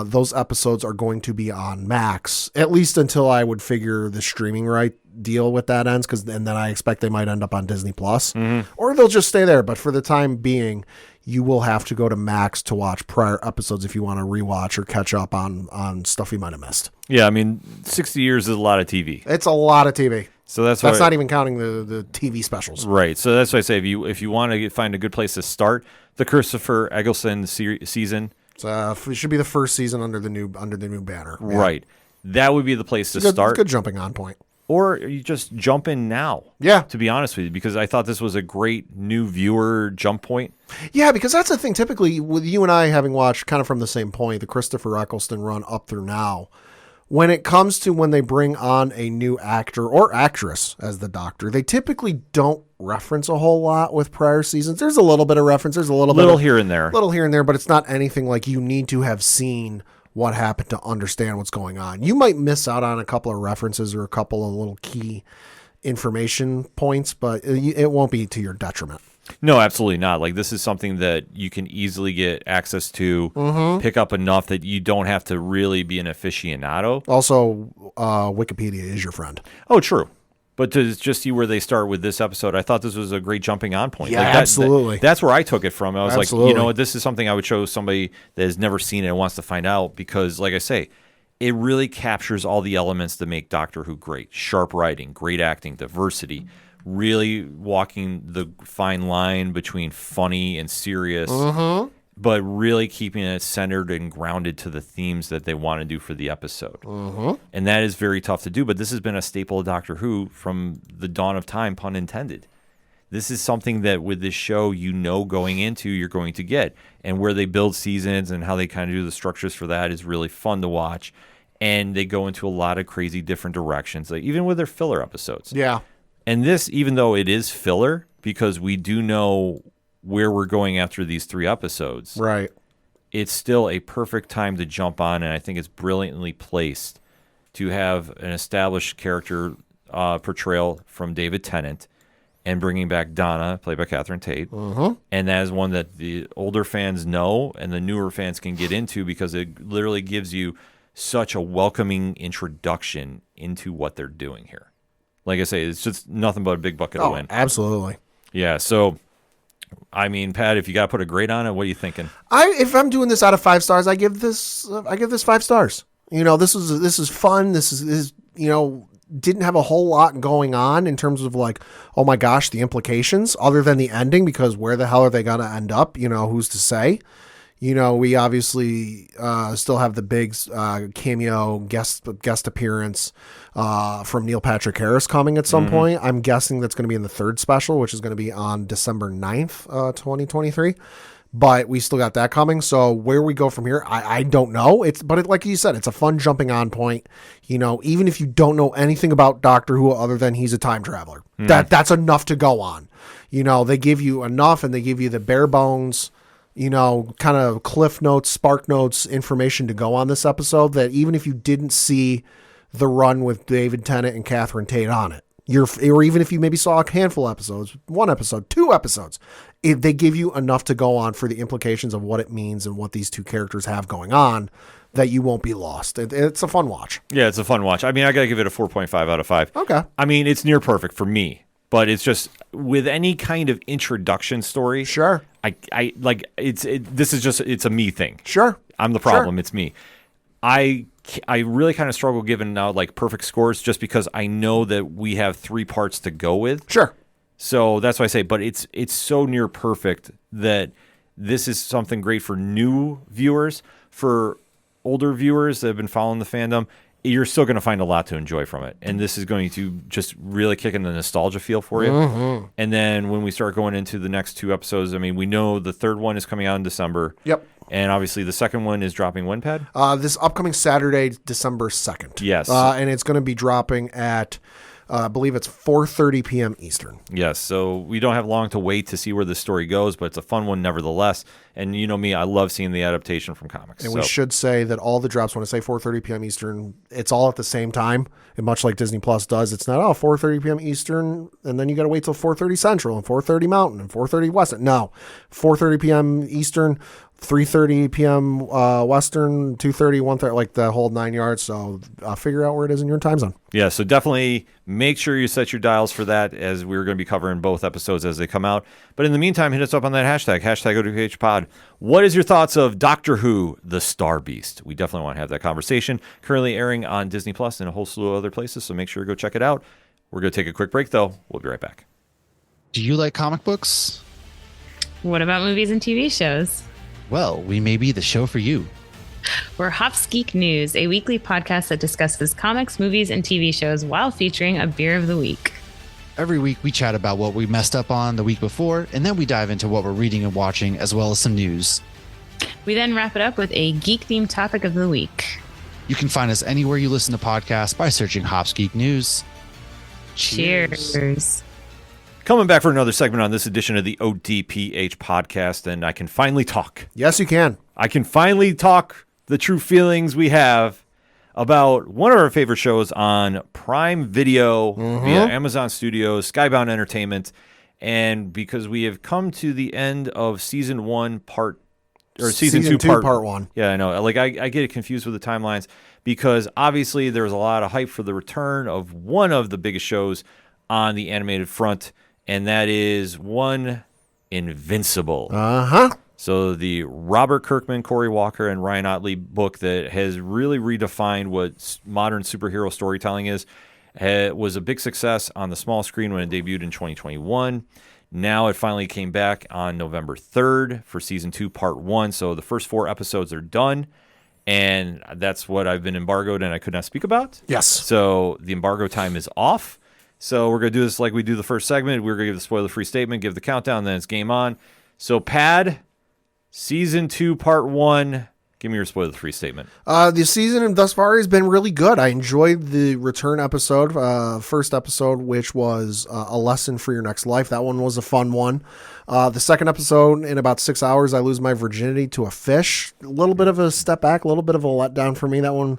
those episodes are going to be on Max, at least until I would figure the streaming right deal with that ends, and then I expect they might end up on Disney Plus, or they'll just stay there. But for the time being, you will have to go to Max to watch prior episodes if you want to rewatch or catch up on stuff you might have missed. Yeah, I mean, 60 years is a lot of TV. It's a lot of TV. So that's not even counting the TV specials. Right. So that's why I say if you want to find a good place to start, the Christopher Eccleston season. It should be the first season under the new banner. Yeah. Right. That would be the place to start. It's a good jumping on point. Or you just jump in now. Yeah. To be honest with you, because I thought this was a great new viewer jump point. Yeah, because that's the thing. Typically, with you and I having watched kind of from the same point, the Christopher Eccleston run up through now, when it comes to when they bring on a new actor or actress as the Doctor, they typically don't reference a whole lot with prior seasons. There's a little bit of reference. There's a little here and there. Little here and there, but it's not anything like you need to have seen what happened to understand what's going on. You might miss out on a couple of references or a couple of little key information points, but it won't be to your detriment. No, absolutely not. Like, this is something that you can easily get access to, pick up enough that you don't have to really be an aficionado. Also, Wikipedia is your friend. Oh, true. But to just see where they start with this episode, I thought this was a great jumping on point. Yeah, absolutely. That's where I took it from. I was Absolutely. like, you know what, this is something I would show somebody that has never seen it and wants to find out because, like I say, it really captures all the elements that make Doctor Who great. Sharp writing, great acting, diversity, really walking the fine line between funny and serious, but really keeping it centered and grounded to the themes that they want to do for the episode. And that is very tough to do, but this has been a staple of Doctor Who from the dawn of time, pun intended. This is something that with this show, going into, you're going to get. And where they build seasons and how they kind of do the structures for that is really fun to watch. And they go into a lot of crazy different directions, like even with their filler episodes. Yeah. And this, even though it is filler, because we do know where we're going after these 3 episodes, Right. it's still a perfect time to jump on, and I think it's brilliantly placed to have an established character portrayal from David Tennant and bringing back Donna, played by Catherine Tate. And that is one that the older fans know and the newer fans can get into because it literally gives you such a welcoming introduction into what they're doing here. Like I say, it's just nothing but a big bucket of win. Absolutely. Yeah, so, I mean, Pat, if you got to put a grade on it, what are you thinking? If I'm doing this out of 5 stars, I give this 5 stars. You know, this is fun. This is didn't have a whole lot going on in terms of like, oh my gosh, the implications other than the ending, because where the hell are they going to end up? You know, who's to say? You know, we obviously still have the big cameo guest appearance from Neil Patrick Harris coming at some point. I'm guessing that's going to be in the 3rd special, which is going to be on December 9th, 2023. But we still got that coming. So where we go from here, I don't know. Like you said, it's a fun jumping on point. You know, even if you don't know anything about Doctor Who other than he's a time traveler, that's enough to go on. You know, they give you enough, and they give you the bare bones, you know, kind of cliff notes, spark notes, information to go on this episode that even if you didn't see the run with David Tennant and Catherine Tate on it, or even if you maybe saw a handful of episodes, 1 episode, 2 episodes, they give you enough to go on for the implications of what it means and what these 2 characters have going on that you won't be lost. It's a fun watch. Yeah, it's a fun watch. I mean, I got to give it a 4.5 out of 5. Okay. I mean, it's near perfect for me, but it's just with any kind of introduction story. Sure. I like it's a me thing. Sure. I'm the problem. Sure. It's me. I really kind of struggle giving now like perfect scores just because I know that we have 3 parts to go with. Sure. So that's why I say, but it's so near perfect that this is something great for new viewers. For older viewers that have been following the fandom, you're still going to find a lot to enjoy from it. And this is going to just really kick in the nostalgia feel for you. And then when we start going into the next 2 episodes, I mean, we know the 3rd one is coming out in December. Yep. And obviously the 2nd one is dropping when, Pat? This upcoming Saturday, December 2nd. Yes. And it's going to be dropping at, I believe it's 4:30 p.m. Eastern. Yes. So we don't have long to wait to see where this story goes, but it's a fun one nevertheless. And you know me, I love seeing the adaptation from comics. And we should say that all the drops, when I say 4:30 p.m. Eastern, it's all at the same time. And much like Disney Plus does, it's not, 4:30 p.m. Eastern, and then you got to wait till 4:30 Central and 4:30 Mountain and 4:30 Western. No, 4:30 p.m. Eastern, 3:30 p.m. Western, 2:30, 1:30, like the whole 9 yards. So figure out where it is in your time zone. Yeah, so definitely make sure you set your dials for that, as we're going to be covering both episodes as they come out. But in the meantime, hit us up on that hashtag ODPH pod. What is your thoughts of Doctor Who, the Star Beast? We definitely want to have that conversation. Currently airing on Disney Plus and a whole slew of other places, so make sure to go check it out. We're going to take a quick break, though. We'll be right back. Do you like comic books? What about movies and TV shows? Well, we may be the show for you. We're Hops Geek News, a weekly podcast that discusses comics, movies, and TV shows while featuring a beer of the week. Every week we chat about what we messed up on the week before, and then we dive into what we're reading and watching, as well as some news. We then wrap it up with a geek-themed topic of the week. You can find us anywhere you listen to podcasts by searching Hops Geek News. Cheers. Coming back for another segment on this edition of the ODPH podcast, and I can finally talk. Yes, you can. I can finally talk the true feelings we have about one of our favorite shows on Prime Video via Amazon Studios, Skybound Entertainment, and because we have come to the end of season 1 season 2 part 1. Yeah, I know. Like I get it confused with the timelines because obviously there was a lot of hype for the return of one of the biggest shows on the animated front, and that is one Invincible. So the Robert Kirkman, Corey Walker, and Ryan Ottley book that has really redefined what modern superhero storytelling is. It was a big success on the small screen when it debuted in 2021. Now it finally came back on November 3rd for Season 2, Part 1. So the first 4 episodes are done, and that's what I've been embargoed and I could not speak about. Yes. So the embargo time is off. So we're going to do this like we do the first segment. We're going to give the spoiler-free statement, give the countdown, then it's game on. So, Pad, Season 2, Part 1, give me your spoiler-free statement. The season thus far has been really good. I enjoyed the return episode, first episode, which was a lesson for your next life. That one was a fun one. The second episode, in about 6 hours, I lose my virginity to a fish. A little bit of a step back, a little bit of a letdown for me. That one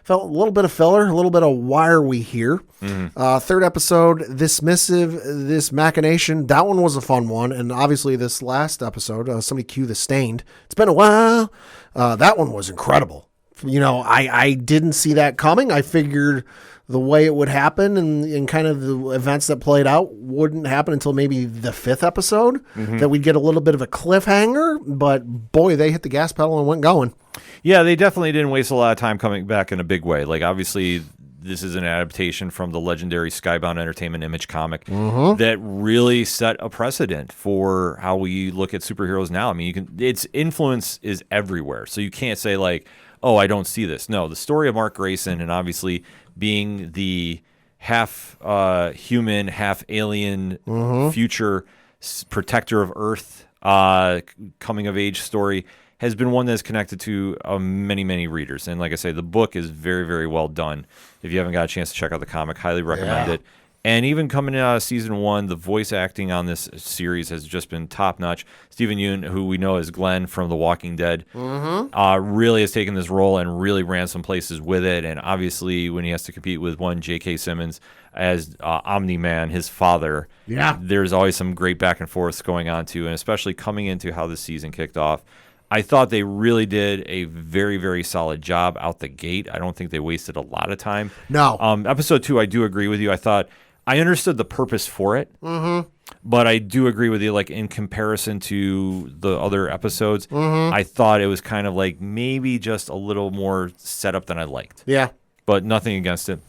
felt a little bit of filler, a little bit of why are we here? Third episode, this missive, this machination. That one was a fun one. And obviously this last episode, somebody cue the Stained. It's been a while. That one was incredible. You know, I didn't see that coming. I figured the way it would happen and kind of the events that played out wouldn't happen until maybe the 5th episode, that we'd get a little bit of a cliffhanger, but boy, they hit the gas pedal and went going. Yeah, they definitely didn't waste a lot of time coming back in a big way. Like, obviously, this is an adaptation from the legendary Skybound Entertainment Image comic that really set a precedent for how we look at superheroes now. I mean, its influence is everywhere, so you can't say like, oh, I don't see this. No, the story of Mark Grayson, and obviously being the half human, half alien future protector of Earth coming of age story, has been one that's connected to many, many readers. And like I say, the book is very, very well done. If you haven't got a chance to check out the comic, highly recommend it. And even coming out of Season 1, the voice acting on this series has just been top-notch. Stephen Yeun, who we know as Glenn from The Walking Dead, really has taken this role and really ran some places with it. And obviously, when he has to compete with one J.K. Simmons as Omni-Man, his father, there's always some great back and forths going on, too. And especially coming into how the season kicked off, I thought they really did a very, very solid job out the gate. I don't think they wasted a lot of time. No. Episode 2, I do agree with you. I understood the purpose for it, but I do agree with you, like, in comparison to the other episodes, I thought it was kind of like maybe just a little more set up than I liked. Yeah. But nothing against it.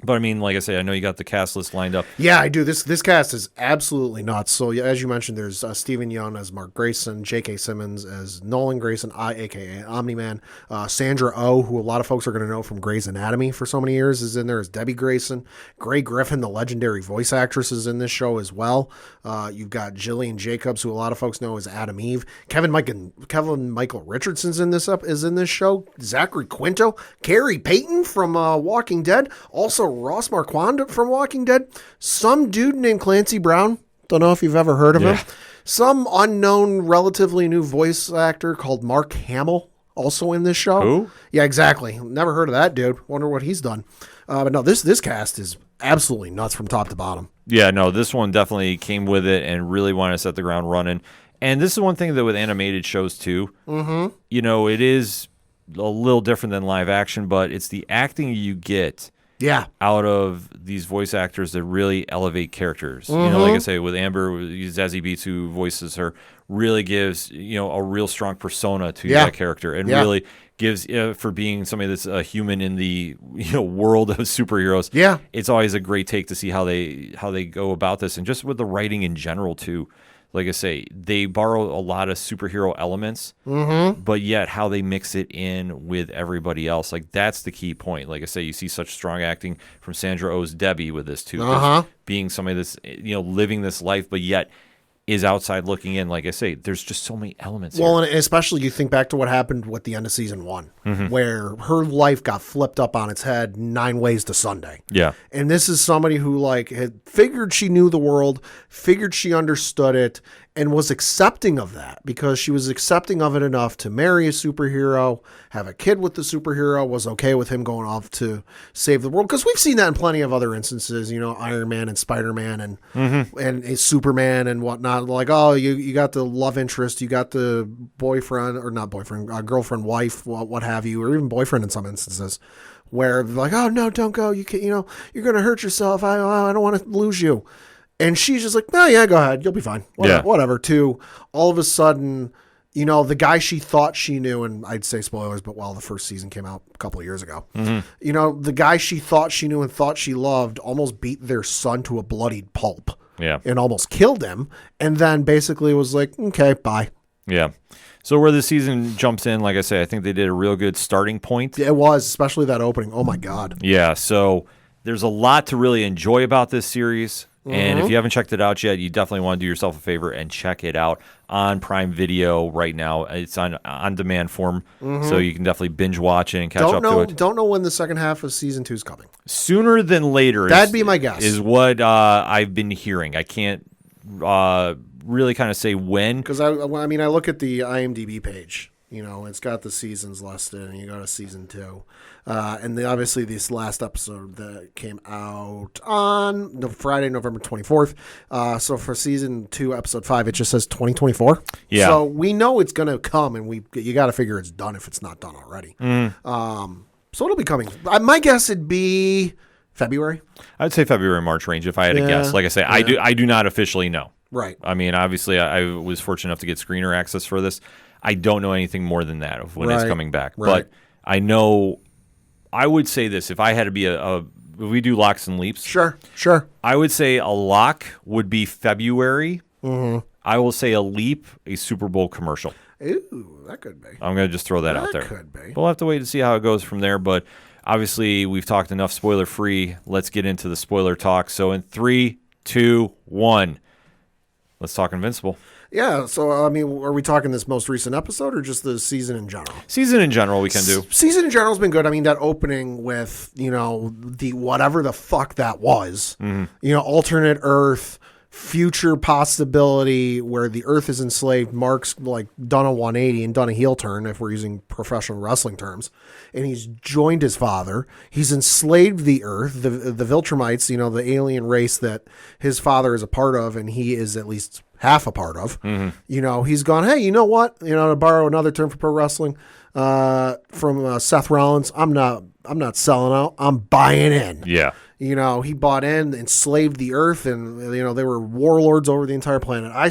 But, I mean, like I say, I know you got the cast list lined up. Yeah, I do. This cast is absolutely nuts. So, as you mentioned, there's Stephen Yeun as Mark Grayson, J.K. Simmons as Nolan Grayson, a.k.a. Omni-Man. Sandra Oh, who a lot of folks are going to know from Grey's Anatomy for so many years, is in there as Debbie Grayson. Gray Griffin, the legendary voice actress, is in this show as well. You've got Jillian Jacobs, who a lot of folks know as Adam Eve. Kevin Michael Richardson's is in this show. Zachary Quinto. Carrie Payton from Walking Dead. Also Ross Marquand from Walking Dead. Some dude named Clancy Brown. Don't know if you've ever heard of him. Some unknown, relatively new voice actor called Mark Hamill, also in this show. Who? Yeah, exactly. Never heard of that dude. Wonder what he's done. But no, this cast is absolutely nuts from top to bottom. Yeah, no, this one definitely came with it and really wanted to set the ground running. And this is one thing that with animated shows too, you know, it is a little different than live action, but it's the acting you get out of these voice actors that really elevate characters. You know, like I say, with Amber, Zazie Beetz, who voices her, really gives, you know, a real strong persona to that character, and really gives, for being somebody that's a human in the, you know, world of superheroes. Yeah, it's always a great take to see how they go about this, and just with the writing in general too. Like I say, they borrow a lot of superhero elements, but yet how they mix it in with everybody else, like that's the key point. Like I say, you see such strong acting from Sandra Oh's Debbie with this too, being somebody that's, you know, living this life, but yet is outside looking in. Like I say, there's just so many elements. Well, and especially you think back to what happened with the end of season 1, where her life got flipped up on its head 9 ways to Sunday. Yeah. And this is somebody who like had figured she knew the world, figured she understood it, and was accepting of that because she was accepting of it enough to marry a superhero, have a kid with the superhero, was okay with him going off to save the world. Because we've seen that in plenty of other instances, Iron Man and Spider-Man and Superman and whatnot. Like, oh, you got the love interest, you got the boyfriend, or not boyfriend, girlfriend, wife, what have you, or even boyfriend in some instances, where they're like, oh, no, don't go. You can't, you're going to hurt yourself. I don't want to lose you. And she's just like, no, yeah, go ahead. You'll be fine. Whatever. To all of a sudden, the guy she thought she knew, and I'd say spoilers, but the first season came out a couple of years ago. The guy she thought she knew and thought she loved almost beat their son to a bloodied pulp. Yeah. And almost killed him. And then basically was like, okay, bye. Yeah. So where the season jumps in, like I say, I think they did a real good starting point. It was, especially that opening. Oh, my God. Yeah. So there's a lot to really enjoy about this series. And if you haven't checked it out yet, you definitely want to do yourself a favor and check it out on Prime Video right now. It's on demand form, so you can definitely binge watch it and catch up to it. Don't know when the second half of season 2 is coming. Sooner than later. That'd be my guess. Is what I've been hearing. I can't really kind of say when. Because I look at the IMDb page. It's got the seasons listed, and you go to season 2. And obviously this last episode that came out on Friday, November 24th. So for season 2, episode 5, it just says 2024. Yeah. So we know it's going to come, and you got to figure it's done if it's not done already. So it'll be coming. My guess it'd be February. I'd say February, March range if I had to guess. Like I say, I do not officially know. Right. I mean, obviously, I was fortunate enough to get screener access for this. I don't know anything more than that of when it's coming back. Right. But I know, I would say this, if I had to be if we do locks and leaps. Sure. I would say a lock would be February. I will say a leap, a Super Bowl commercial. Ooh, that could be. I'm going to just throw that out there. That could be. We'll have to wait to see how it goes from there. But obviously, we've talked enough spoiler free. Let's get into the spoiler talk. So in 3, 2, 1, let's talk Invincible. Yeah, so, are we talking this most recent episode or just the season in general? Season in general we can do. Season in general has been good. I mean, that opening with, the whatever the fuck that was, alternate Earth, future possibility where the Earth is enslaved. Mark's done a 180 and done a heel turn, if we're using professional wrestling terms, and he's joined his father. He's enslaved the Earth, the Viltrumites, the alien race that his father is a part of, and he is at least half a part of. He's gone, hey, you know what? To borrow another term for pro wrestling from Seth Rollins, I'm not selling out. I'm buying in. Yeah. He bought in, enslaved the Earth, and they were warlords over the entire planet. I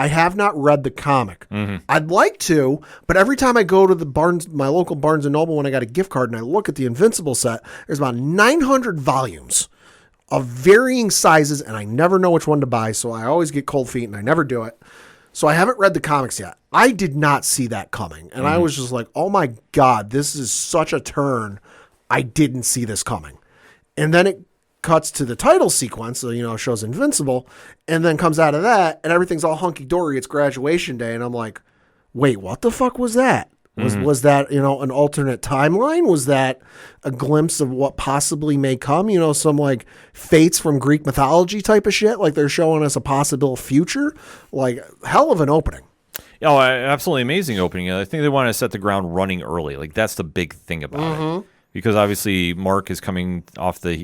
have not read the comic. I'd like to, but every time I go to my local Barnes and Noble when I got a gift card and I look at the Invincible set, there's about 900 volumes of varying sizes, and I never know which one to buy, so I always get cold feet, and I never do it. So I haven't read the comics yet. I did not see that coming, and I was just like, oh my God, this is such a turn. I didn't see this coming. And then it cuts to the title sequence, so, it shows Invincible, and then comes out of that, and everything's all hunky-dory. It's graduation day, and I'm like, wait, what the fuck was that? Was that, an alternate timeline? Was that a glimpse of what possibly may come? Some fates from Greek mythology type of shit? Like they're showing us a possible future? Like hell of an opening. Oh, absolutely amazing opening. I think they want to set the ground running early. Like that's the big thing about it. Because obviously Mark is coming off the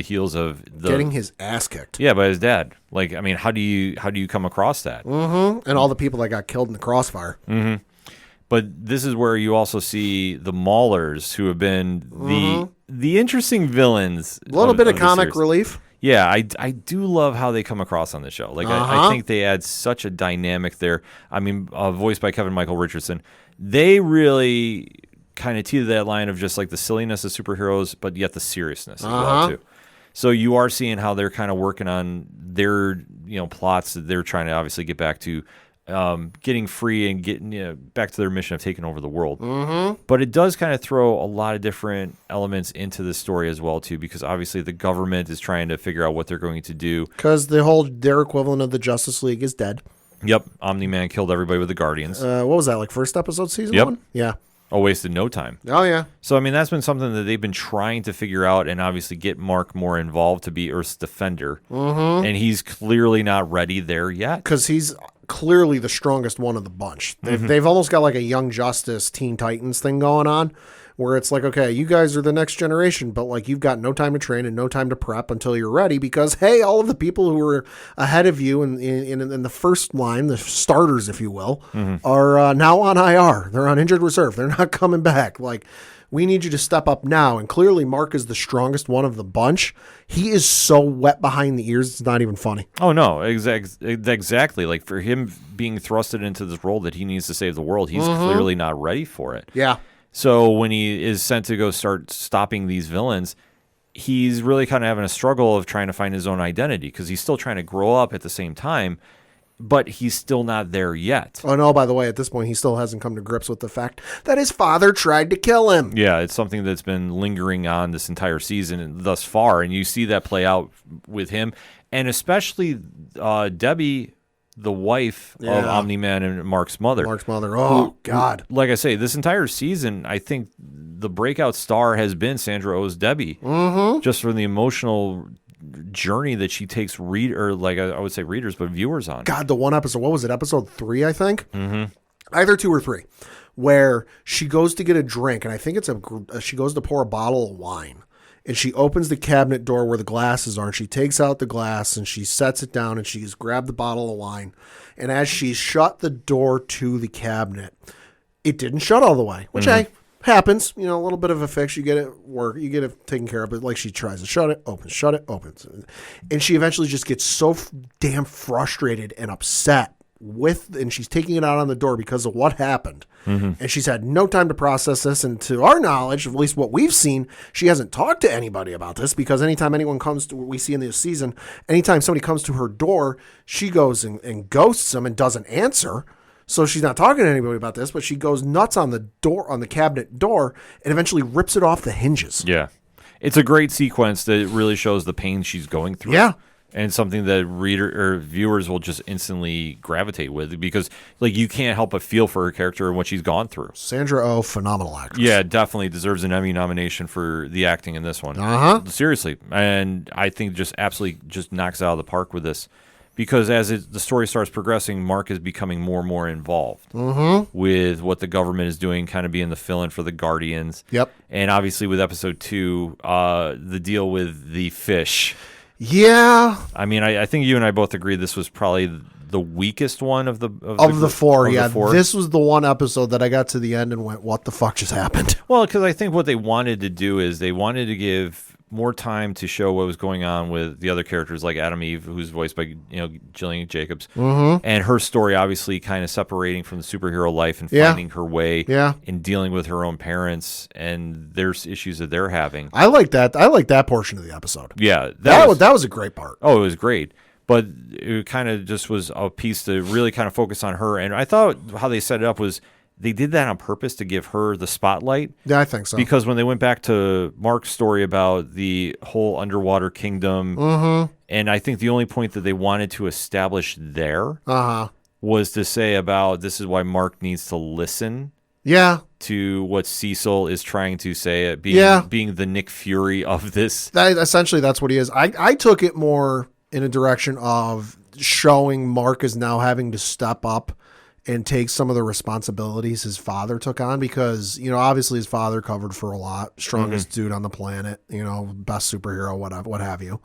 heels of getting his ass kicked. Yeah, by his dad. Like, I mean, how do you come across that? And all the people that got killed in the crossfire. But this is where you also see the Maulers, who have been the interesting villains. A little bit of comic relief. Yeah, I do love how they come across on the show. Like, I think they add such a dynamic there. I mean, voiced by Kevin Michael Richardson. They really kind of teeter that line of just like the silliness of superheroes, but yet the seriousness as well, too. So you are seeing how they're kind of working on their plots that they're trying to obviously get back to. Getting free and getting back to their mission of taking over the world. But it does kind of throw a lot of different elements into the story as well, too, because obviously the government is trying to figure out what they're going to do. Because their equivalent of the Justice League is dead. Yep. Omni-Man killed everybody with the Guardians. What was that, like first episode, season 1? Yeah. Oh, wasted no time. Oh, yeah. So, I mean, that's been something that they've been trying to figure out and obviously get Mark more involved to be Earth's defender. Mm-hmm. And he's clearly not ready there yet. Because he's clearly the strongest one of the bunch. They've almost got like a Young Justice, Teen Titans thing going on, where it's like, okay, you guys are the next generation, but like you've got no time to train and no time to prep until you're ready because, hey, all of the people who were ahead of you in the first line, the starters, if you will, are now on IR. They're on injured reserve. They're not coming back. Like, we need you to step up now. And clearly Mark is the strongest one of the bunch. He is so wet behind the ears, it's not even funny. Oh, no, exactly. Like, for him being thrusted into this role that he needs to save the world, he's clearly not ready for it. Yeah. So when he is sent to go start stopping these villains, he's really kind of having a struggle of trying to find his own identity because he's still trying to grow up at the same time, but he's still not there yet. Oh, no, by the way, at this point, he still hasn't come to grips with the fact that his father tried to kill him. Yeah, it's something that's been lingering on this entire season thus far, and you see that play out with him, and especially Debbie, the wife of Omni-Man and Mark's mother. Oh, God. Like I say, this entire season, I think the breakout star has been Sandra Oh's Debbie. Just from the emotional journey that she takes I would say readers, but viewers on. God, the one episode, what was it? Episode 3, I think? Either 2 or 3, where she goes to get a drink, and I think she goes to pour a bottle of wine. And she opens the cabinet door where the glasses are, and she takes out the glass, and she sets it down, and she's grabbed the bottle of wine. And as she shut the door to the cabinet, it didn't shut all the way, which happens. You know, a little bit of a fix. You get it you get it taken care of. But like she tries to shut it, opens. And she eventually just gets so damn frustrated and upset and she's taking it out on the door because of what happened. And she's had no time to process this. And to our knowledge, at least what we've seen, she hasn't talked to anybody about this because anytime anyone comes to what we see in this season, anytime somebody comes to her door, she goes and ghosts them and doesn't answer. So she's not talking to anybody about this, but she goes nuts on the door, on the cabinet door, and eventually rips it off the hinges. Yeah. It's a great sequence that really shows the pain she's going through. Yeah. And something that viewers will just instantly gravitate with because, like, you can't help but feel for her character and what she's gone through. Sandra Oh, phenomenal actress. Yeah, definitely deserves an Emmy nomination for the acting in this one. Seriously. And I think just absolutely just knocks it out of the park with this because as the story starts progressing, Mark is becoming more and more involved with what the government is doing, kind of being the fill-in for the Guardians. Yep. And obviously with episode 2, the deal with the fish. Yeah. I mean, I think you and I both agree this was probably the weakest one of the four. The four. This was the one episode that I got to the end and went, what the fuck just happened? Well, because I think what they wanted to do is they wanted to give more time to show what was going on with the other characters like Adam Eve, who's voiced by Gillian Jacobs, and her story obviously kind of separating from the superhero life and finding her way and dealing with her own parents and there's issues that they're having. I like that. I like that portion of the episode. Yeah, that was a great part. Oh, it was great. But it kind of just was a piece to really kind of focus on her. And I thought how they set it up was they did that on purpose to give her the spotlight. Yeah, I think so. Because when they went back to Mark's story about the whole underwater kingdom, and I think the only point that they wanted to establish there was to say about this is why Mark needs to listen to what Cecil is trying to say, being the Nick Fury of this. Essentially, that's what he is. I took it more in a direction of showing Mark is now having to step up and take some of the responsibilities his father took on because, obviously his father covered for a lot, strongest dude on the planet, best superhero, what have you,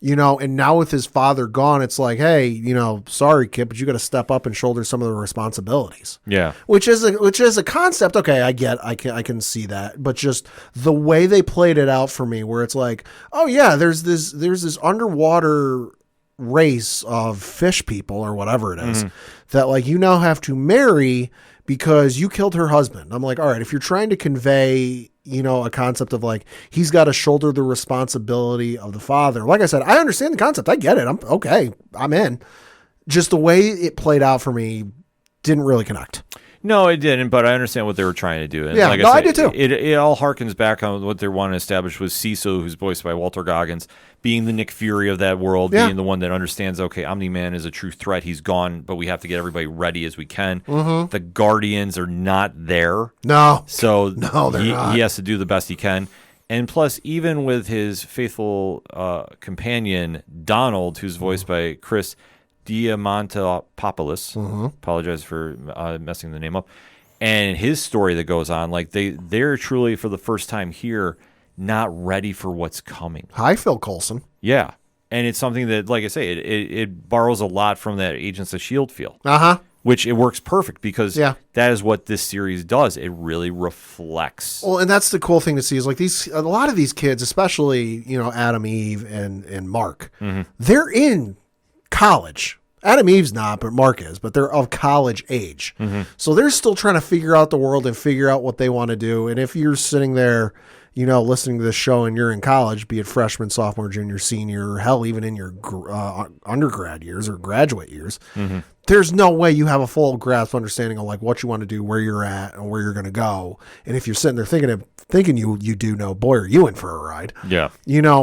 and now with his father gone, it's like, hey, sorry kid, but you got to step up and shoulder some of the responsibilities. Yeah. Which is a concept. Okay. I can see that, but just the way they played it out for me where it's like, oh yeah, there's this underwater race of fish people or whatever it is that like you now have to marry because you killed her husband. I'm like, all right, if you're trying to convey, a concept of like, he's got to shoulder the responsibility of the father. Like I said, I understand the concept. I get it. I'm okay. I'm in. Just the way it played out for me didn't really connect. No, it didn't, but I understand what they were trying to do. And Yeah, like no, I said, did too. It all harkens back on what they want to establish with Cecil, who's voiced by Walter Goggins, being the Nick Fury of that world, Yeah. being the one that understands, okay, Omni-Man is a true threat. He's gone, but we have to get everybody ready as we can. Mm-hmm. The Guardians are not there. No. So No, they're not. he has to do the best he can. And plus, even with his faithful companion, Donald, who's voiced by Chris Diamantopoulos, apologize for messing the name up, and his story that goes on, like they're truly, for the first time here, not ready for what's coming. Hi, Phil Coulson. Yeah. And it's something that, like I say, it borrows a lot from that Agents of S.H.I.E.L.D. feel. Uh-huh. Which it works perfect because Yeah. that is what this series does. It really reflects. Well, and that's the cool thing to see is like a lot of these kids, especially, Adam, Eve, and Mark, they're in college. Adam Eve's not, but Mark is, but they're of college age. So they're still trying to figure out the world and figure out what they want to do. And if you're sitting there, listening to this show and you're in college, be it freshman, sophomore, junior, senior, or hell, even in your undergrad years or graduate years, there's no way you have a full grasp understanding of like what you want to do, where you're at, and where you're going to go. And if you're sitting there thinking you do know, boy, are you in for a ride? Yeah.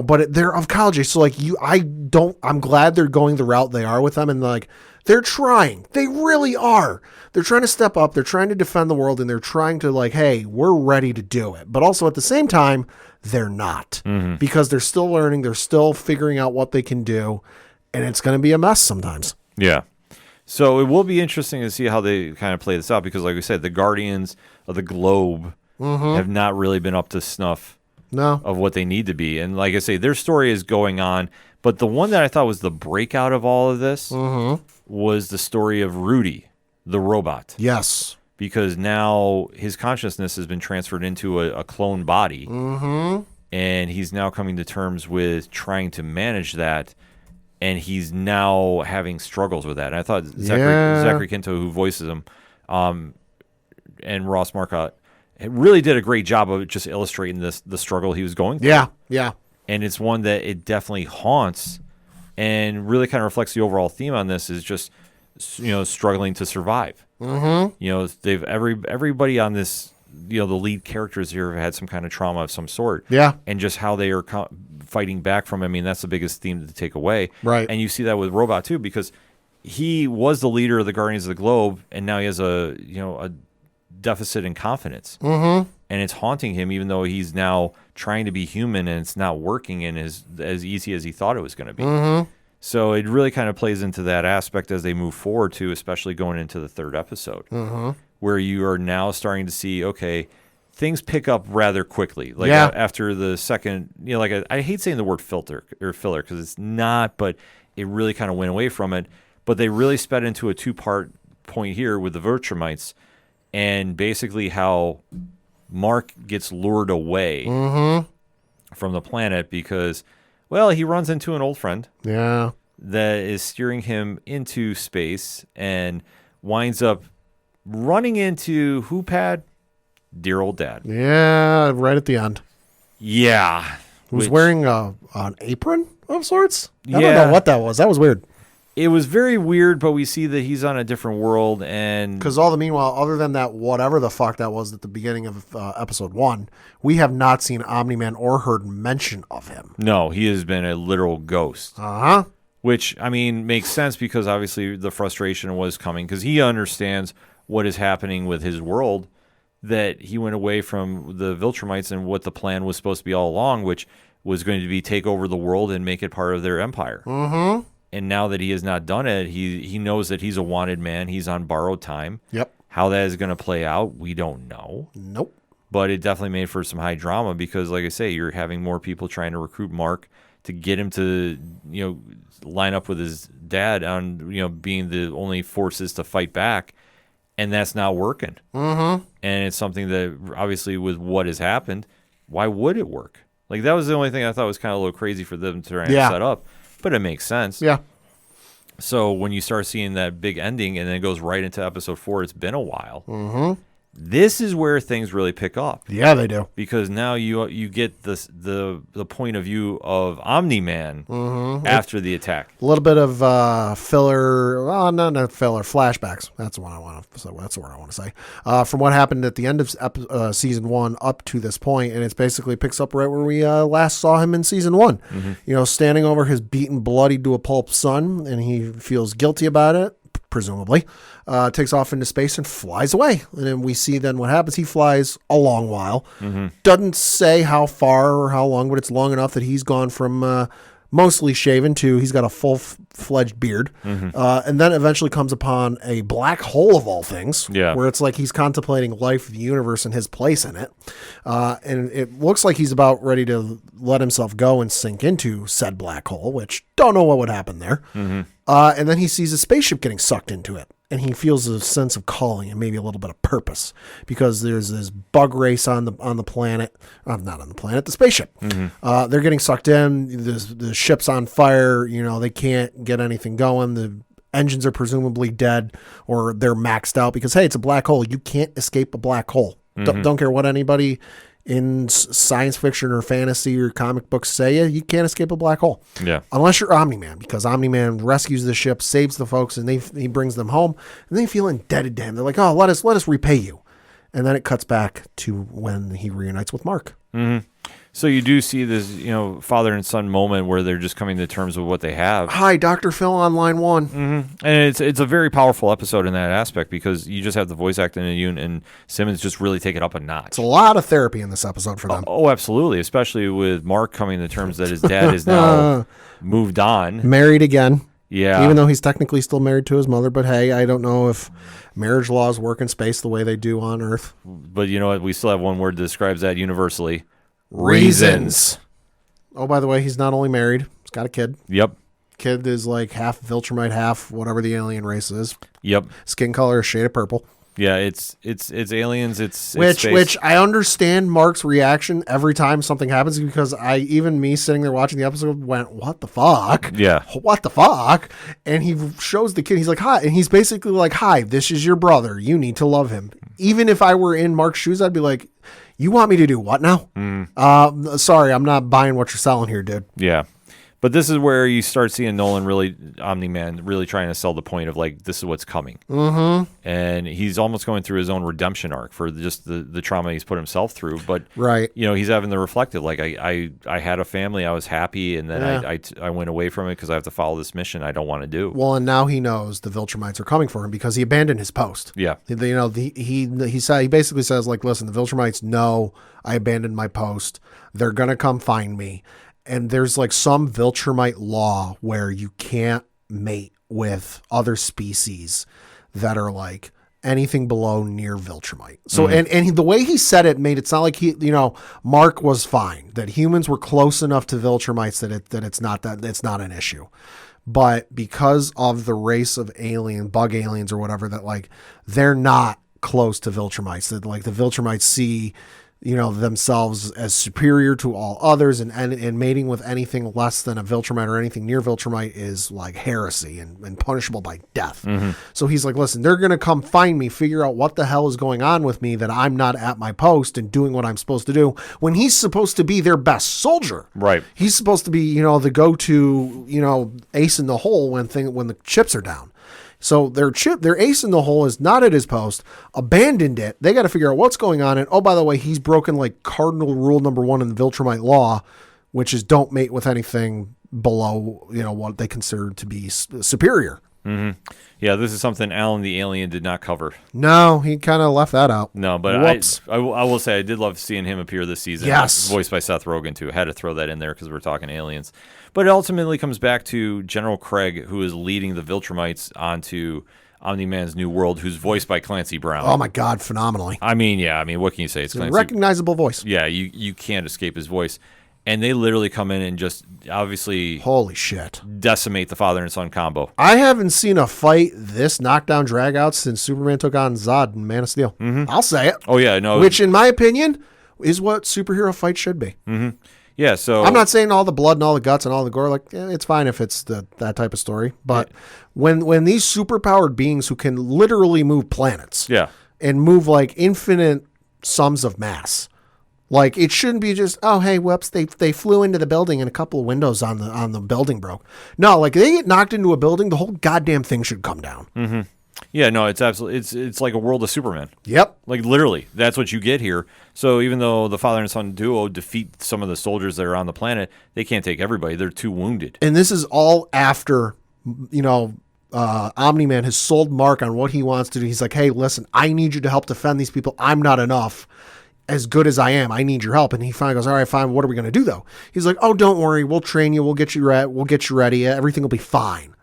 But they're of college age, so like I'm glad they're going the route they are with them, and like they're trying. They really are. They're trying to step up. They're trying to defend the world, and they're trying to like, hey, we're ready to do it. But also at the same time, they're not because they're still learning. They're still figuring out what they can do, and it's going to be a mess sometimes. Yeah. So it will be interesting to see how they kind of play this out because, like we said, the Guardians of the Globe have not really been up to snuff No. of what they need to be. And like I say, their story is going on. But the one that I thought was the breakout of all of this was the story of Rudy, the robot. Yes. Because now his consciousness has been transferred into a clone body. And he's now coming to terms with trying to manage that. And he's now having struggles with that. And I thought Zachary Quinto, who voices him, and Ross Marcotte, really did a great job of just illustrating the struggle he was going through. Yeah. And it's one that it definitely haunts and really kind of reflects the overall theme on this is just, struggling to survive. They've everybody on this, the lead characters here have had some kind of trauma of some sort. Yeah. And just how they are fighting back from it. I mean, that's the biggest theme to take away. Right. And you see that with Robot too, because he was the leader of the Guardians of the Globe, and now he has a deficit in confidence. And it's haunting him, even though he's now trying to be human and it's not working and is as easy as he thought it was going to be. So it really kind of plays into that aspect as they move forward too, especially going into the third episode, where you are now starting to see, okay, things pick up rather quickly. Like after the second, I hate saying the word filler because it's not, but it really kind of went away from it. But they really sped into a two-part point here with the Viltrumites and basically how Mark gets lured away from the planet because, well, he runs into an old friend that is steering him into space and winds up running into who, Pad? Dear old dad. Yeah, right at the end. Yeah. Who's wearing an apron of sorts? I don't Yeah. know what that was. That was weird. It was very weird, but we see that he's on a different world. And Because all the meanwhile, other than that, whatever the fuck that was at the beginning of episode 1, we have not seen Omni-Man or heard mention of him. no, he has been a literal ghost. Uh-huh. Which, I mean, makes sense because obviously the frustration was coming because he understands what is happening with his world, that he went away from the Viltrumites and what the plan was supposed to be all along, which was going to be take over the world and make it part of their empire. And now that he has not done it, he knows that he's a wanted man. He's on borrowed time. Yep. How that is going to play out, we don't know. Nope. But it definitely made for some high drama because, like I say, you're having more people trying to recruit Mark to get him to, line up with his dad on, being the only forces to fight back. And that's not working. And it's something that, obviously, with what has happened, why would it work? Like, that was the only thing I thought was kind of a little crazy for them to try and set up. But it makes sense. Yeah. So when you start seeing that big ending and then it goes right into episode 4, it's been a while. This is where things really pick up. Yeah, they do. Because now you get the point of view of Omni-Man after the attack. A little bit of filler. Well, not filler. Flashbacks. That's what I want to. That's the word I want to say. From what happened at the end of season 1 up to this point, and it's basically picks up right where we last saw him in season 1. Standing over his beaten, bloodied to a pulp son, and he feels guilty about it. Presumably, takes off into space and flies away. And then we see then what happens. He flies a long while. Doesn't say how far or how long, but it's long enough that he's gone from mostly shaven to he's got a full-fledged beard. And then eventually comes upon a black hole of all things, where it's like he's contemplating life, the universe, and his place in it. And it looks like he's about ready to let himself go and sink into said black hole, which don't know what would happen there. And then he sees a spaceship getting sucked into it. And he feels a sense of calling and maybe a little bit of purpose because there's this bug race on the planet. Not on the planet, the spaceship. They're getting sucked in. The ship's on fire. They can't get anything going. The engines are presumably dead or they're maxed out because, hey, it's a black hole. You can't escape a black hole. Don't care what anybody in science fiction or fantasy or comic books say, you can't escape a black hole. Yeah. Unless you're Omni-Man, because Omni-Man rescues the ship, saves the folks, and he brings them home, and they feel indebted to him. They're like, oh, let us repay you. And then it cuts back to when he reunites with Mark. So you do see this, father and son moment where they're just coming to terms with what they have. Hi, Dr. Phil on line 1. And it's a very powerful episode in that aspect because you just have the voice acting and Simmons just really take it up a notch. It's a lot of therapy in this episode for them. Oh, absolutely. Especially with Mark coming to terms that his dad is now moved on. Married again. Yeah. Even though he's technically still married to his mother. But hey, I don't know if marriage laws work in space the way they do on Earth. But you know what? We still have one word that describes that universally. Reasons. Oh, by the way, he's not only married, he's got a kid. Yep. Kid is like half Viltrumite, half whatever the alien race is. Yep. Skin color, a shade of purple. Yeah, it's aliens. It's which space. I understand Mark's reaction every time something happens because even me sitting there watching the episode went, what the fuck? Yeah. What the fuck? And he shows the kid, he's like, hi. And he's basically like, hi, this is your brother. You need to love him. Even if I were in Mark's shoes, I'd be like, you want me to do what now? Sorry, I'm not buying what you're selling here, dude. Yeah. But this is where you start seeing Nolan Omni-Man really trying to sell the point of like, this is what's coming. And he's almost going through his own redemption arc for just the trauma he's put himself through. But, he's having to reflect it. Like, I had a family, I was happy, and then I went away from it because I have to follow this mission I don't want to do. Well, and now he knows the Viltrumites are coming for him because he abandoned his post. Yeah. He basically says, like, listen, the Viltrumites know I abandoned my post. They're going to come find me. And there's like some Viltrumite law where you can't mate with other species that are like anything below near Viltrumite. So, and the way he said it made it sound like Mark was fine, that humans were close enough to Viltrumites that it's not an issue. But because of the race of bug aliens or whatever, that like, they're not close to Viltrumites, that like the Viltrumites see themselves as superior to all others, and mating with anything less than a Viltrumite or anything near Viltrumite is like heresy and punishable by death. So he's like, listen, they're going to come find me, figure out what the hell is going on with me, that I'm not at my post and doing what I'm supposed to do when he's supposed to be their best soldier. Right. He's supposed to be, the go-to, ace in the hole when the chips are down. So their ace in the hole is not at his post, abandoned it. They got to figure out what's going on. And, oh, by the way, he's broken like cardinal rule number 1 in the Viltrumite law, which is don't mate with anything below, what they consider to be superior. Yeah, this is something Alan the Alien did not cover. No, he kind of left that out. No, but I will say I did love seeing him appear this season. Yes. Voiced by Seth Rogen, too. Had to throw that in there because we're talking aliens. But it ultimately comes back to General Craig, who is leading the Viltrumites onto Omni-Man's new world, who's voiced by Clancy Brown. Oh, my God, phenomenally. I mean, what can you say? It's a Clancy. Recognizable voice. Yeah, you can't escape his voice. And they literally come in and just obviously holy shit decimate the father and son combo. I haven't seen a fight this knockdown drag out since Superman took on Zod in Man of Steel. I'll say it. Oh yeah, no. Which in my opinion is what superhero fights should be. Yeah, so I'm not saying all the blood and all the guts and all the gore, it's fine if it's that type of story. But when these superpowered beings who can literally move planets, and move like infinite sums of mass. Like, it shouldn't be just, oh, hey, whoops, they flew into the building and a couple of windows on the building broke. No, like, they get knocked into a building, the whole goddamn thing should come down. Mm-hmm. Yeah, no, it's absolutely, it's like a world of Superman. Yep. Like, literally, that's what you get here. So even though the father and son duo defeat some of the soldiers that are on the planet, they can't take everybody. They're too wounded. And this is all after, Omni-Man has sold Mark on what he wants to do. He's like, hey, listen, I need you to help defend these people. I'm not enough. As good as I am, I need your help. And he finally goes, all right, fine. What are we going to do though? He's like, oh, don't worry. We'll train you. We'll get you ready. Everything will be fine.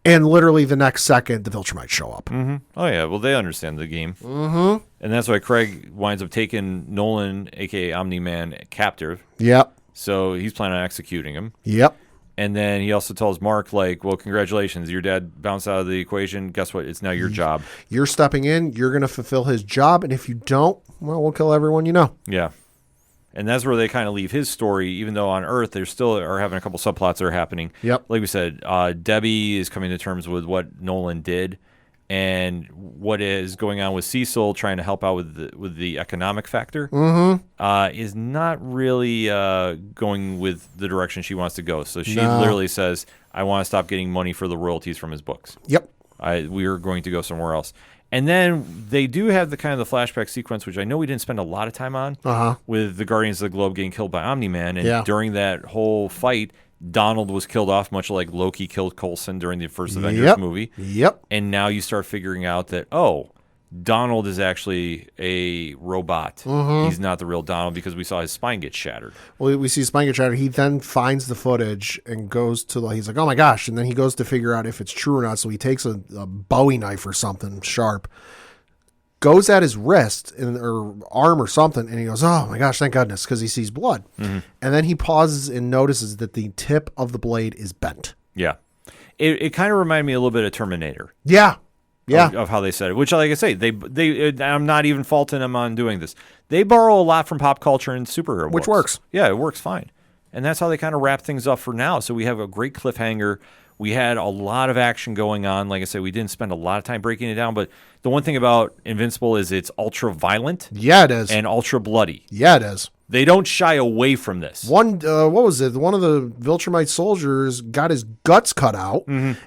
And literally the next second, the Viltrumites show up. Mm-hmm. Oh yeah. Well, they understand the game. Mm-hmm. And that's why Craig winds up taking Nolan, aka Omni-Man, captive. Yep. So he's planning on executing him. Yep. And then he also tells Mark, like, well, congratulations. Your dad bounced out of the equation. Guess what? It's now your job. You're stepping in. You're going to fulfill his job. And if you don't, well, we'll kill everyone you know. Yeah. And that's where they kind of leave his story, even though on Earth they still are having a couple subplots that are happening. Yep. Like we said, Debbie is coming to terms with what Nolan did and what is going on with Cecil trying to help out with the economic factor is not really going with the direction she wants to go. So she literally says, I want to stop getting money for the royalties from his books. Yep. We are going to go somewhere else. And then they do have the kind of the flashback sequence, which I know we didn't spend a lot of time on, with the Guardians of the Globe getting killed by Omni-Man. And during that whole fight, Donald was killed off, much like Loki killed Coulson during the first Avengers movie. Yep. And now you start figuring out that, oh, Donald is actually a robot. He's not the real Donald because we saw his spine get shattered. Well, we see his spine get shattered. He then finds the footage and goes to, he's like, oh my gosh. And then he goes to figure out if it's true or not. So he takes a Bowie knife or something sharp, goes at his wrist or arm or something, and he goes, oh my gosh, thank goodness, because he sees blood. And then he pauses and notices that the tip of the blade is bent. Yeah. It kind of reminded me a little bit of Terminator. Yeah. Yeah. Of how they said it, which, like I say, they I'm not even faulting them on doing this. They borrow a lot from pop culture and superhero books. Which works. Yeah, it works fine. And that's how they kind of wrap things up for now. So we have a great cliffhanger. We had a lot of action going on. Like I said, we didn't spend a lot of time breaking it down, but the one thing about Invincible is it's ultra violent. Yeah, it is. And ultra bloody. Yeah, it is. They don't shy away from this. What was it? One of the Viltrumite soldiers got his guts cut out and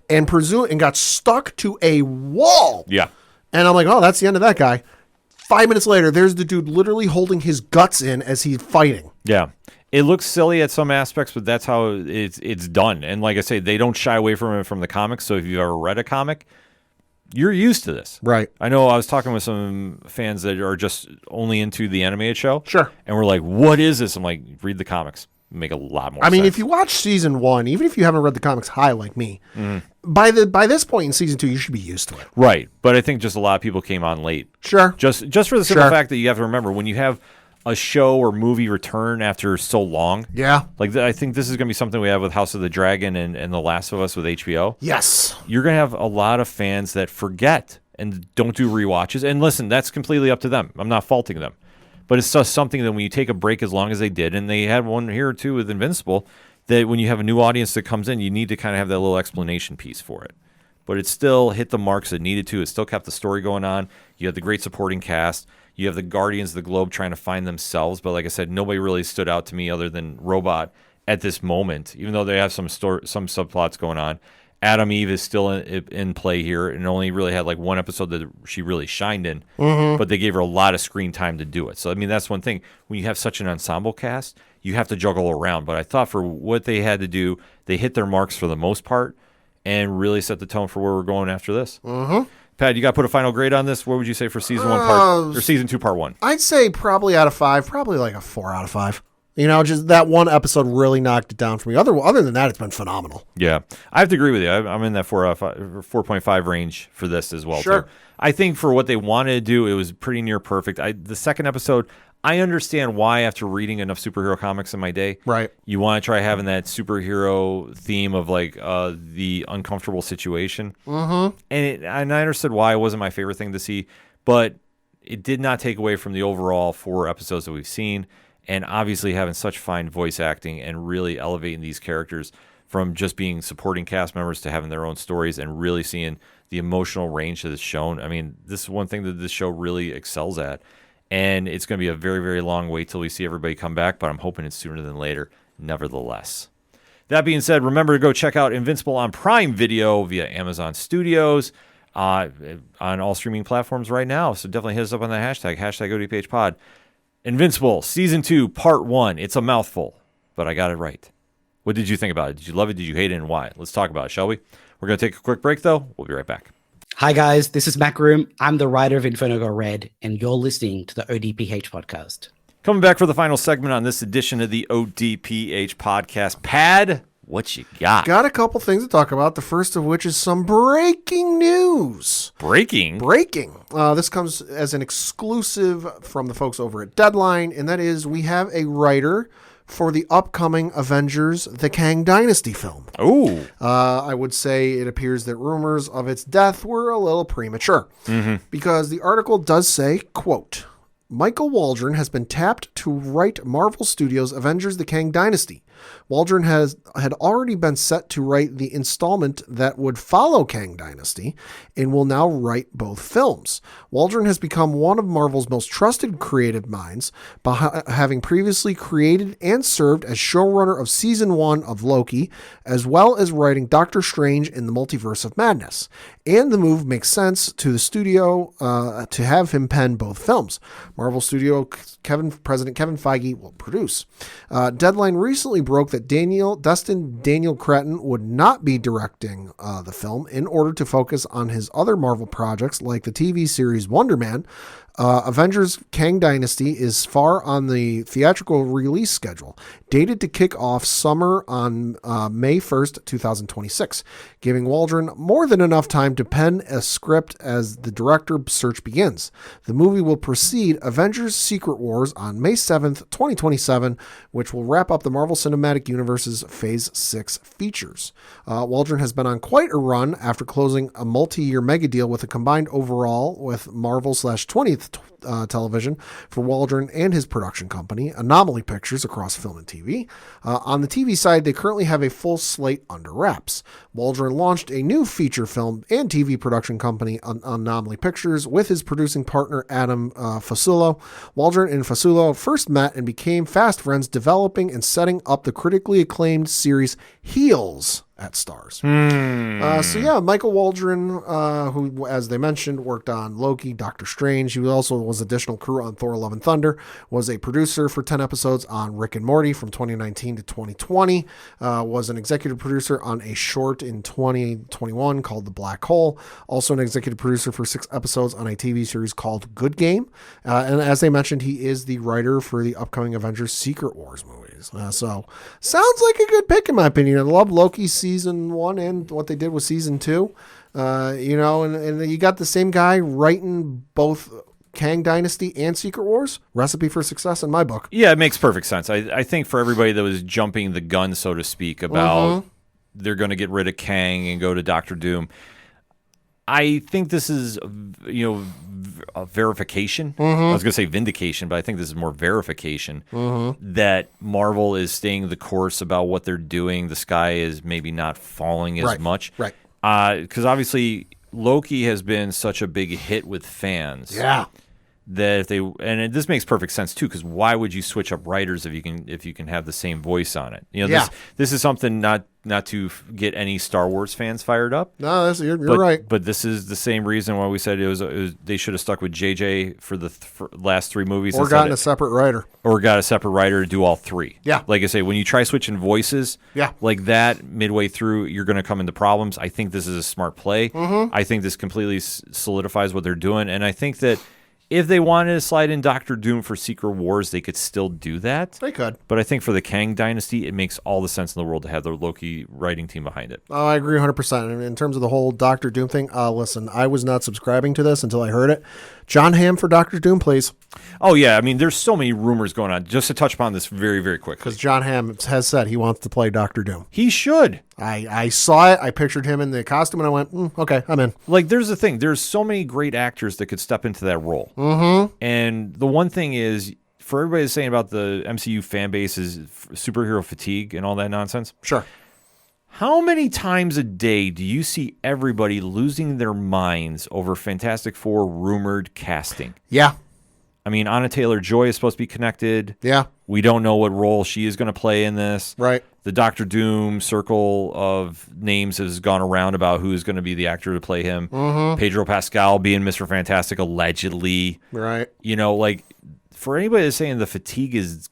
got stuck to a wall. Yeah. And I'm like, oh, that's the end of that guy. 5 minutes later, there's the dude literally holding his guts in as he's fighting. Yeah. It looks silly at some aspects, but that's how it's done. And like I say, they don't shy away from it from the comics. So if you've ever read a comic, you're used to this. Right. I know I was talking with some fans that are just only into the animated show. Sure. And we're like, what is this? I'm like, read the comics. Make a lot more sense. I mean, if you watch season 1, even if you haven't read the comics high like me, by this point in season 2, you should be used to it. Right. But I think just a lot of people came on late. Sure. Just for the simple fact that you have to remember, when you have a show or movie return after so long. Yeah. Like, I think this is going to be something we have with House of the Dragon and The Last of Us with HBO. Yes. You're going to have a lot of fans that forget and don't do rewatches. And listen, that's completely up to them. I'm not faulting them. But it's just something that when you take a break as long as they did, and they had one here or two with Invincible, that when you have a new audience that comes in, you need to kind of have that little explanation piece for it. But it still hit the marks it needed to. It still kept the story going on. You have the great supporting cast. You have the Guardians of the Globe trying to find themselves. But like I said, nobody really stood out to me other than Robot at this moment, even though they have some subplots going on. Adam Eve is still in play here and only really had like one episode that she really shined in, but they gave her a lot of screen time to do it. So, I mean, that's one thing. When you have such an ensemble cast, you have to juggle around. But I thought for what they had to do, they hit their marks for the most part and really set the tone for where we're going after this. Pat, you got to put a final grade on this. What would you say for season 1 part or season 2 part 1? I'd say probably out of 5, probably like a 4 out of 5. You know, just that one episode really knocked it down for me. Other than that, it's been phenomenal. Yeah, I have to agree with you. I'm in that 4.5 range for this as well. Sure. Too. I think for what they wanted to do, it was pretty near perfect. The second episode, I understand why after reading enough superhero comics in my day, right? You want to try having that superhero theme of like the uncomfortable situation. And I understood why it wasn't my favorite thing to see, but it did not take away from the overall 4 episodes that we've seen. And obviously having such fine voice acting and really elevating these characters from just being supporting cast members to having their own stories and really seeing the emotional range that is shown. I mean, this is one thing that this show really excels at. And it's going to be a very, very long wait till we see everybody come back, but I'm hoping it's sooner than later, nevertheless. That being said, remember to go check out Invincible on Prime Video via Amazon Studios on all streaming platforms right now. So definitely hit us up on that hashtag ODPHpod. Invincible, Season 2, Part 1. It's a mouthful, but I got it right. What did you think about it? Did you love it? Did you hate it? And why? Let's talk about it, shall we? We're going to take a quick break, though. We'll be right back. Hi, guys. This is Mac Room. I'm the writer of Inferno Go Red, and you're listening to the ODPH podcast. Coming back for the final segment on this edition of the ODPH podcast. Pad, what you got? Got a couple things to talk about, the first of which is some breaking news. Breaking? This comes as an exclusive from the folks over at Deadline, and that is we have a writer for the upcoming Avengers The Kang Dynasty film. Oh. I would say it appears that rumors of its death were a little premature. Because the article does say, quote, Michael Waldron has been tapped to write Marvel Studios' Avengers The Kang Dynasty. Waldron had already been set to write the installment that would follow Kang Dynasty and will now write both films. Waldron has become one of Marvel's most trusted creative minds, having previously created and served as showrunner of Season 1 of Loki, as well as writing Doctor Strange in the Multiverse of Madness. And the move makes sense to the studio to have him pen both films. Marvel Studio President Kevin Feige will produce. Deadline recently broke that Daniel Cretton would not be directing the film in order to focus on his other Marvel projects like the TV series Wonder Man. Avengers Kang Dynasty is far on the theatrical release schedule, dated to kick off summer on May 1st, 2026, giving Waldron more than enough time to pen a script as the director search begins. The movie will precede Avengers Secret Wars on May 7th, 2027, which will wrap up the Marvel Cinematic Universe's Phase 6 features. Waldron has been on quite a run after closing a multi-year mega deal with a combined overall with Marvel/20th Television for Waldron and his production company, Anomaly Pictures, across film and TV. On the TV side, they currently have a full slate under wraps. Waldron launched a new feature film and TV production company, Anomaly Pictures, with his producing partner, Adam Fasulo. Waldron and Fasulo first met and became fast friends, developing and setting up the critically acclaimed series Heels at Stars. Michael Waldron, who, as they mentioned, worked on Loki, Doctor Strange. He also was additional crew on Thor: Love and Thunder, was a producer for 10 episodes on Rick and Morty from 2019 to 2020, was an executive producer on a short in 2021 called The Black Hole, also an executive producer for 6 episodes on a TV series called Good Game. And as they mentioned, he is the writer for the upcoming Avengers Secret Wars movies. So sounds like a good pick in my opinion. I love Loki Season 1 and what they did with Season 2. And you got the same guy writing both Kang Dynasty and Secret Wars. Recipe for success in my book. Yeah, it makes perfect sense. I think for everybody that was jumping the gun, so to speak, about they're going to get rid of Kang and go to Doctor Doom, I think this is, a verification. I was going to say vindication, but I think this is more verification that Marvel is staying the course about what they're doing. The sky is maybe not falling as much. Right. Because obviously Loki has been such a big hit with fans. Yeah. That this makes perfect sense too, because why would you switch up writers if you can have the same voice on it? This is something not to get any Star Wars fans fired up. No, you're right. But this is the same reason why we said it was they should have stuck with JJ for the last 3 movies, or gotten a separate writer, to do all 3. Yeah, like I say, when you try switching voices, like that midway through, you're going to come into problems. I think this is a smart play. I think this completely solidifies what they're doing, and I think that if they wanted to slide in Doctor Doom for Secret Wars, they could still do that. They could. But I think for the Kang Dynasty, it makes all the sense in the world to have the Loki writing team behind it. Oh, I agree 100%. In terms of the whole Doctor Doom thing, listen, I was not subscribing to this until I heard it. John Hamm for Doctor Doom, please. Oh, yeah. I mean, there's so many rumors going on. Just to touch upon this very, very quickly. Because John Hamm has said he wants to play Doctor Doom. He should. I saw it. I pictured him in the costume, and I went, okay, I'm in. Like, there's the thing. There's so many great actors that could step into that role. And the one thing is, for everybody that's saying about the MCU fan base is superhero fatigue and all that nonsense. Sure. How many times a day do you see everybody losing their minds over Fantastic Four rumored casting? Yeah. I mean, Anna Taylor-Joy is supposed to be connected. Yeah. We don't know what role she is going to play in this. Right. The Doctor Doom circle of names has gone around about who is going to be the actor to play him. Pedro Pascal being Mr. Fantastic, allegedly. Right. You know, like, for anybody that's saying the fatigue is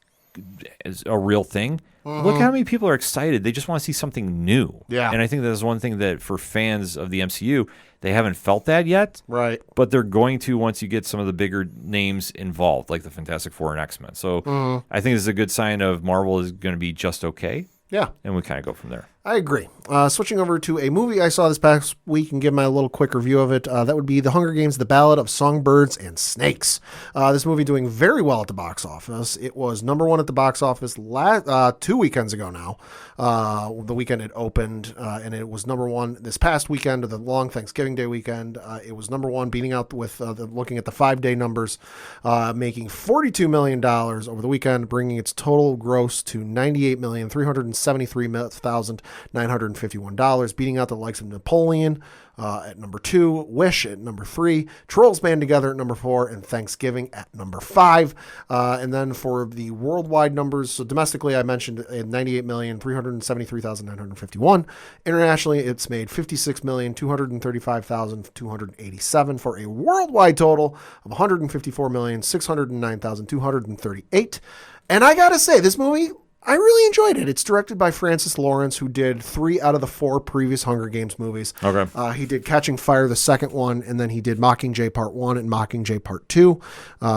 a real thing, look how many people are excited. They just want to see something new. Yeah. And I think that's one thing that for fans of the MCU, they haven't felt that yet. Right. But they're going to once you get some of the bigger names involved, like the Fantastic Four and X-Men. So I think this is a good sign of Marvel is going to be just okay. Yeah. And we kind of go from there. I agree. Switching over to a movie I saw this past week and give my little quick review of it. That would be The Hunger Games: The Ballad of Songbirds and Snakes. This movie doing very well at the box office. It was number one at the box office 2 weekends ago now. The weekend it opened, and it was number one this past weekend of the long Thanksgiving Day weekend. It was number one, beating out with looking at the 5-day numbers, making $42 million over the weekend, bringing its total gross to $98,373,951, beating out the likes of Napoleon at number 2, Wish at number 3, Trolls Band Together at number 4, and Thanksgiving at number 5. And then for the worldwide numbers, so domestically I mentioned 98,373,951. Internationally, it's made 56,235,287 for a worldwide total of 154,609,238. And I gotta say, this movie, I really enjoyed it. It's directed by Francis Lawrence, who did 3 out of the 4 previous Hunger Games movies. Okay. He did Catching Fire, the second one, and then he did Mockingjay Part 1 and Mockingjay Part 2,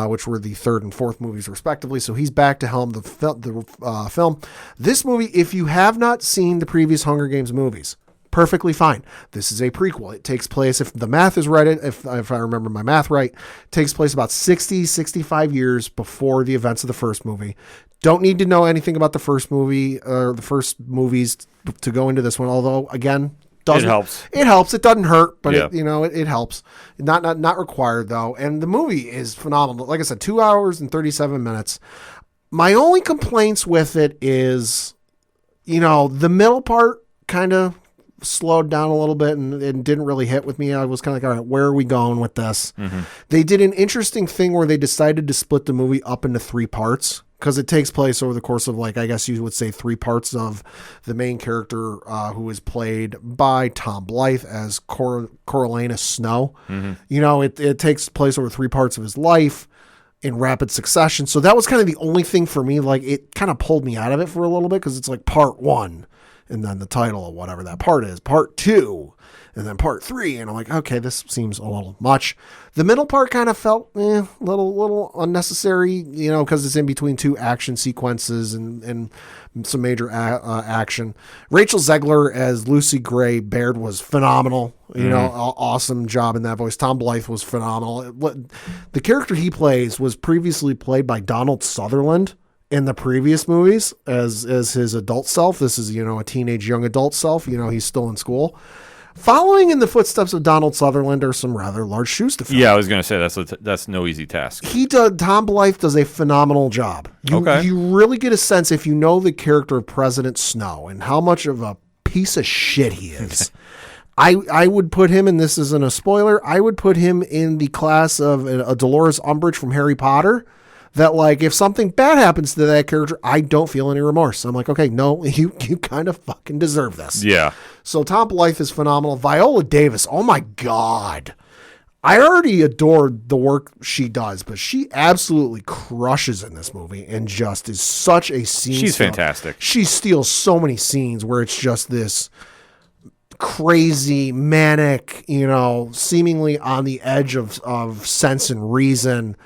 which were the third and fourth movies, respectively. So he's back to helm the film. This movie, if you have not seen the previous Hunger Games movies, perfectly fine. This is a prequel. It takes place, if the math is right, if I remember my math right, takes place about 65 years before the events of the first movie. Don't need to know anything about the first movie or the first movies to go into this one. Although, again, It helps. It helps. It doesn't hurt, but Yeah. it helps. Not required though. And the movie is phenomenal. Like I said, 2 hours and 37 minutes. My only complaints with it is, the middle part kind of slowed down a little bit and didn't really hit with me. I was kind of like, all right, where are we going with this? They did an interesting thing where they decided to split the movie up into 3 parts, because it takes place over the course of, I guess you would say 3 parts of the main character, who is played by Tom Blythe as Coriolanus Snow. It takes place over 3 parts of his life in rapid succession. So that was kind of the only thing for me. It kind of pulled me out of it for a little bit, because it's like part 1 and then the title of whatever that part is, part 2, and then part 3. And I'm like, okay, this seems a little much. The middle part kind of felt a little unnecessary, because it's in between 2 action sequences and some major action. Rachel Zegler as Lucy Gray Baird was phenomenal. Awesome job in that voice. Tom Blythe was phenomenal. The character he plays was previously played by Donald Sutherland in the previous movies as his adult self. This is, a teenage young adult self. He's still in school. Following in the footsteps of Donald Sutherland are some rather large shoes to fill. Yeah, I was going to say that's no easy task. Tom Blythe does a phenomenal job. You really get a sense, if you know the character of President Snow and how much of a piece of shit he is. I would put him, and this isn't a spoiler, I would put him in the class of a Dolores Umbridge from Harry Potter. That, if something bad happens to that character, I don't feel any remorse. I'm like, okay, no, you kind of fucking deserve this. Yeah. So Tom Blythe is phenomenal. Viola Davis, oh my God. I already adored the work she does, but she absolutely crushes in this movie and just is such a scene. She's fantastic. She steals so many scenes where it's just this crazy, manic, seemingly on the edge of sense and reason,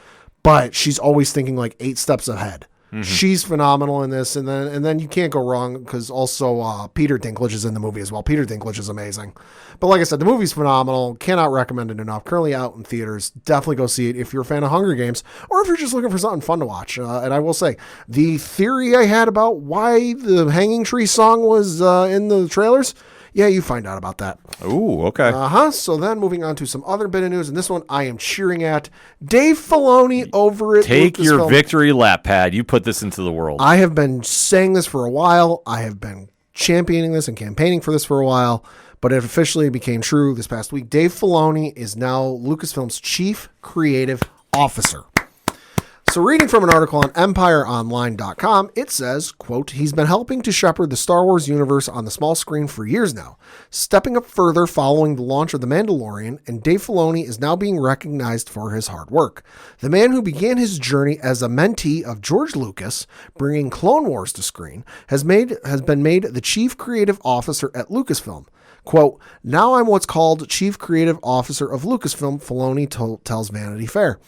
but she's always thinking 8 steps ahead. She's phenomenal in this, and then you can't go wrong, because also Peter Dinklage is in the movie as well. Peter Dinklage is amazing. But like I said, the movie's phenomenal. Cannot recommend it enough. Currently out in theaters. Definitely go see it if you're a fan of Hunger Games, or if you're just looking for something fun to watch. And I will say, the theory I had about why the Hanging Tree song was in the trailers, yeah, you find out about that. Ooh, okay. So then moving on to some other bit of news, and this one I am cheering at. Dave Filoni over at Take your Lucasfilm. victory lap pad. You put this into the world. I have been saying this for a while. I have been championing this and campaigning for this for a while, but it officially became true this past week. Dave Filoni is now Lucasfilm's chief creative officer. So reading from an article on EmpireOnline.com, it says, quote, he's been helping to shepherd the Star Wars universe on the small screen for years now, stepping up further following the launch of The Mandalorian, and Dave Filoni is now being recognized for his hard work. The man who began his journey as a mentee of George Lucas, bringing Clone Wars to screen, has been made the chief creative officer at Lucasfilm. Quote, now I'm what's called chief creative officer of Lucasfilm, Filoni tells Vanity Fair.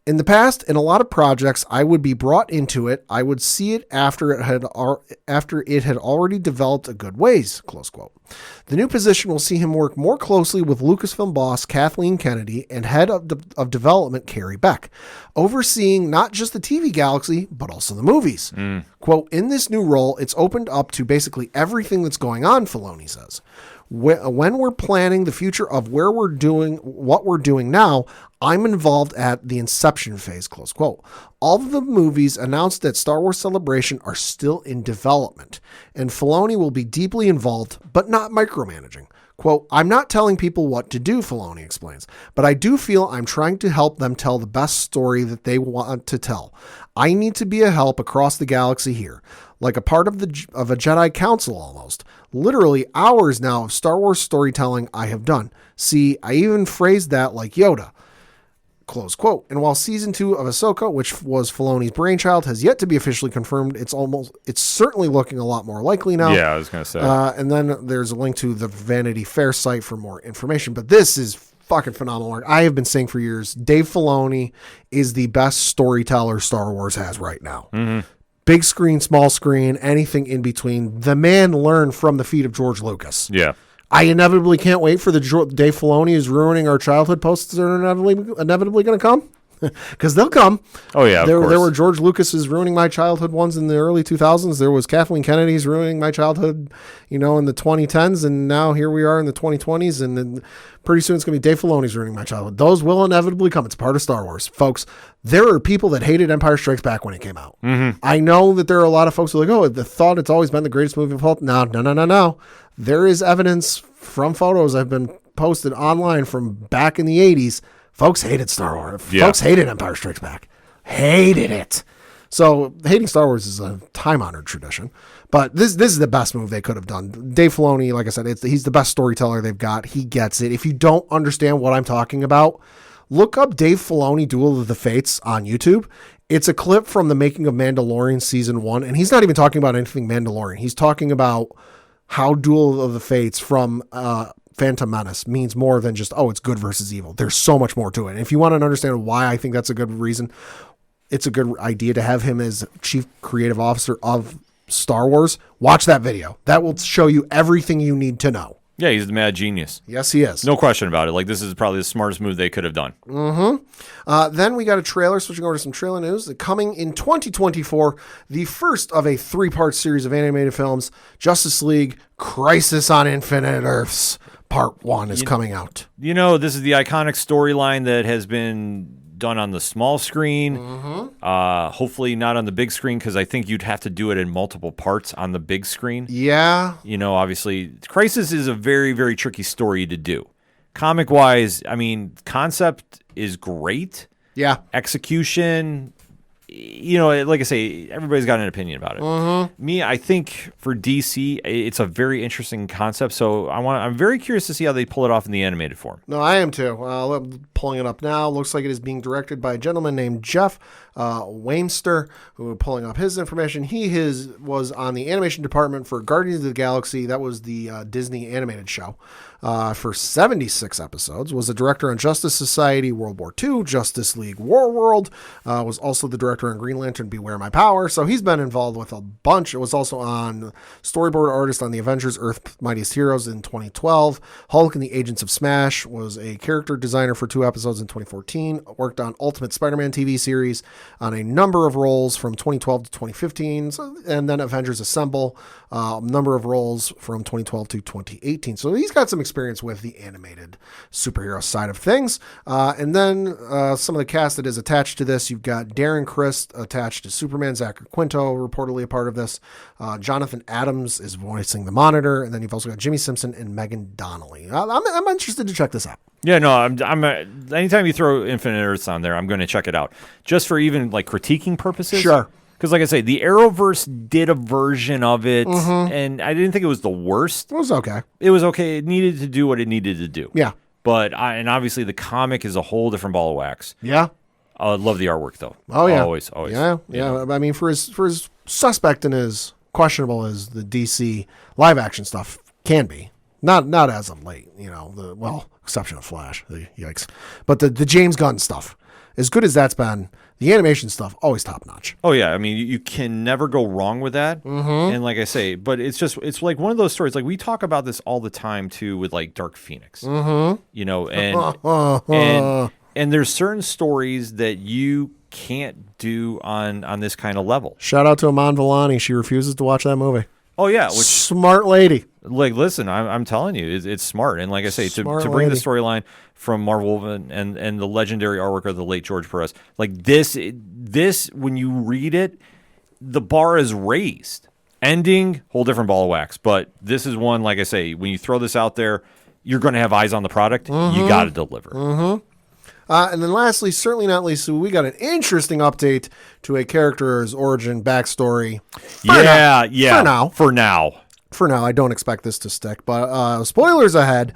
In the past, in a lot of projects, I would be brought into it. I would see it after it had already developed a good ways, close quote. The new position will see him work more closely with Lucasfilm boss Kathleen Kennedy and head of development Carrie Beck, overseeing not just the TV galaxy, but also the movies. Quote, in this new role, it's opened up to basically everything that's going on, Filoni says. When we're planning the future of what we're doing now, I'm involved at the inception phase, close quote. All of the movies announced at Star Wars Celebration are still in development, and Filoni will be deeply involved, but not micromanaging. Quote, I'm not telling people what to do, Filoni explains, but I do feel I'm trying to help them tell the best story that they want to tell. I need to be a help across the galaxy here, like a part of a Jedi Council almost. Literally hours now of Star Wars storytelling I have done. See, I even phrased that like Yoda. Close quote. And while season 2 of Ahsoka, which was Filoni's brainchild, has yet to be officially confirmed, it's certainly looking a lot more likely now. Yeah, I was going to say. And then there's a link to the Vanity Fair site for more information. But this is fucking phenomenal work. I have been saying for years, Dave Filoni is the best storyteller Star Wars has right now. Mm-hmm. Big screen, small screen, anything in between. The man learned from the feet of George Lucas. Yeah. I inevitably can't wait for the Dave Filoni is ruining our childhood posts that are inevitably going to come. Because they'll come. Oh, yeah, there were George Lucas's ruining my childhood ones in the early 2000s. There was Kathleen Kennedy's ruining my childhood, in the 2010s. And now here we are in the 2020s. And then pretty soon it's going to be Dave Filoni's ruining my childhood. Those will inevitably come. It's part of Star Wars. Folks, there are people that hated Empire Strikes Back when it came out. Mm-hmm. I know that there are a lot of folks who are like, oh, the thought it's always been the greatest movie of all. No. There is evidence from photos I've been posted online from back in the 80s. Folks hated Star Wars. Yeah. Folks hated Empire Strikes Back. Hated it. So hating Star Wars is a time-honored tradition. But this is the best move they could have done. Dave Filoni, like I said, he's the best storyteller they've got. He gets it. If you don't understand what I'm talking about, look up Dave Filoni Duel of the Fates on YouTube. It's a clip from the making of Mandalorian Season 1. And he's not even talking about anything Mandalorian. He's talking about how Duel of the Fates from Phantom Menace means more than just, it's good versus evil. There's so much more to it. And if you want to understand why I think that's a good reason, it's a good idea to have him as chief creative officer of Star Wars. Watch that video. That will show you everything you need to know. Yeah, he's the mad genius. Yes, he is. No question about it. Like, this is probably the smartest move they could have done. Mm-hmm. Then we got a trailer, switching over to some trailer news. Coming in 2024, the first of a 3-part series of animated films, Justice League Crisis on Infinite Earths. Part 1 is coming out. This is the iconic storyline that has been done on the small screen. Mm-hmm. Hopefully not on the big screen, because I think you'd have to do it in multiple parts on the big screen. Yeah. Obviously, Crisis is a very, very tricky story to do. Comic-wise, concept is great. Yeah. Execution, like I say, everybody's got an opinion about it. Mm-hmm. Me, I think for DC, it's a very interesting concept. So I'm very curious to see how they pull it off in the animated form. No, I am too. I'm pulling it up now. Looks like it is being directed by a gentleman named Jeff Wamster, who pulling up his information. He was on the animation department for Guardians of the Galaxy. That was the Disney animated show. For 76 episodes, was a director on Justice Society, World War II, Justice League, Warworld, was also the director on Green Lantern, Beware My Power, so he's been involved with a bunch. It was also on storyboard artist on the Avengers, Earth's Mightiest Heroes in 2012, Hulk and the Agents of Smash, was a character designer for 2 episodes in 2014, worked on Ultimate Spider-Man TV series on a number of roles from 2012 to 2015, and then Avengers Assemble, a number of roles from 2012 to 2018, so he's got some experience with the animated superhero side of things. And then some of the cast that is attached to this, you've got Darren Criss artist attached to Superman. Zachary Quinto reportedly a part of this. Jonathan Adams is voicing the Monitor, and then you've also got Jimmy Simpson and Megan Donnelly. I'm interested to check this out. Yeah, no, I'm anytime you throw Infinite Earths on there, I'm going to check it out just for even like critiquing purposes. Sure. Because like I say, the Arrowverse did a version of it, and I didn't think it was the worst. It was okay. It was okay. It needed to do what it needed to do. Yeah. But and obviously the comic is a whole different ball of wax. Yeah. I love the artwork though. Oh yeah. Always. Yeah. I mean, for as suspect and as questionable as the DC live action stuff can be, not as of late. Exception of Flash. Yikes. But the James Gunn stuff, as good as that's been, the animation stuff always top notch. Oh yeah, I mean you can never go wrong with that. And like I say, but it's like one of those stories. Like we talk about this all the time too with like Dark Phoenix. And there's certain stories that you can't do on this kind of level. Shout out to Aman Vellani. She refuses to watch that movie. Oh yeah, smart lady. Like, listen, I'm telling you, it's smart. And like I say, to bring the storyline from Marvel and the legendary artwork of the late George Perez, like this, when you read it, the bar is raised. Ending, whole different ball of wax. But this is one, like I say, when you throw this out there, you're going to have eyes on the product. You got to deliver. And then lastly, certainly not least, we got an interesting update to a character's origin backstory. For now, I don't expect this to stick, but spoilers ahead.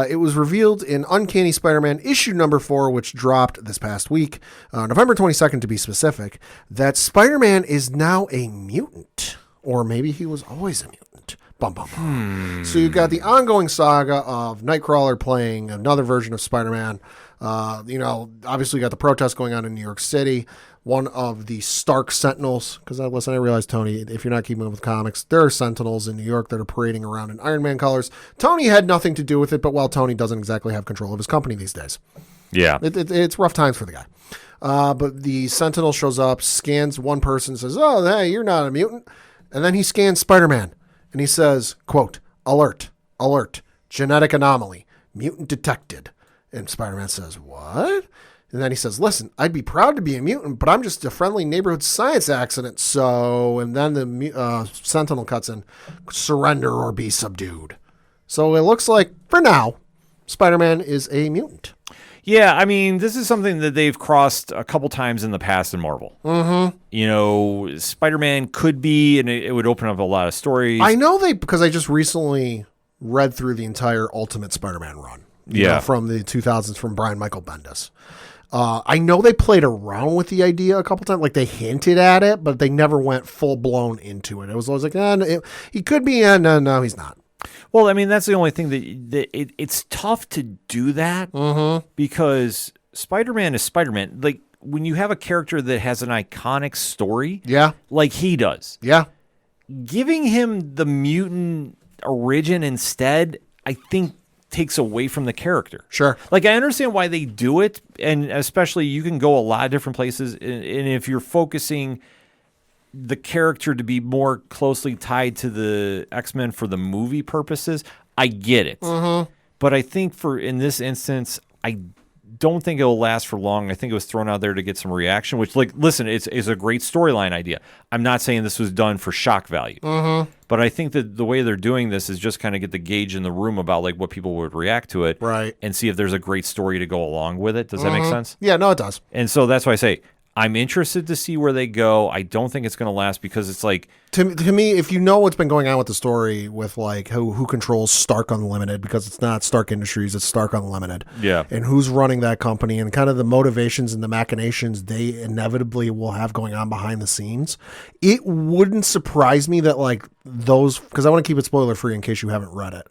It was revealed in Uncanny Spider-Man issue number 4, which dropped this past week, November 22nd to be specific, that Spider-Man is now a mutant. Or maybe he was always a mutant. Bum, bum, bum. So you've got the ongoing saga of Nightcrawler playing another version of Spider-Man. Obviously you got the protests going on in New York City. One of the Stark Sentinels, because I realize, Tony, if you're not keeping up with comics, there are Sentinels in New York that are parading around in Iron Man colors. Tony had nothing to do with it, but Tony doesn't exactly have control of his company these days. Yeah. It's rough times for the guy. But the Sentinel shows up, scans one person, says, "Oh, hey, you're not a mutant." And then he scans Spider-Man, and he says, quote, "Alert, alert, genetic anomaly, mutant detected." And Spider-Man says, "What?" And then he says, "Listen, I'd be proud to be a mutant, but I'm just a friendly neighborhood science accident. So," and then the Sentinel cuts in, "surrender or be subdued." So it looks like, for now, Spider-Man is a mutant. Yeah, I mean, this is something that they've crossed a couple times in the past in Marvel. Spider-Man could be, and it would open up a lot of stories. I know because I just recently read through the entire Ultimate Spider-Man run. From the 2000s from Brian Michael Bendis. I know they played around with the idea a couple times, like they hinted at it, but they never went full blown into it. It was always like, he could be, no, he's not. Well, I mean, that's the only thing that it's tough to do that because Spider-Man is Spider-Man. Like when you have a character that has an iconic story, like he does, giving him the mutant origin instead, I think, takes away from the character. Sure. Like, I understand why they do it, and especially you can go a lot of different places, and if you're focusing the character to be more closely tied to the X-Men for the movie purposes, I get it. But I think in this instance, I don't think it'll last for long. I think it was thrown out there to get some reaction, which, like, listen, it's a great storyline idea. I'm not saying this was done for shock value. But I think that the way they're doing this is just kind of get the gauge in the room about like what people would react to it, right? And see if there's a great story to go along with it. Does that make sense? Yeah, no, it does. And so that's why I say I'm interested to see where they go. I don't think it's going to last because it's like to me, if you know what's been going on with the story with like who controls Stark Unlimited, because it's not Stark Industries, it's Stark Unlimited. Yeah. And who's running that company and kind of the motivations and the machinations they inevitably will have going on behind the scenes. It wouldn't surprise me that like those, because I want to keep it spoiler free in case you haven't read it,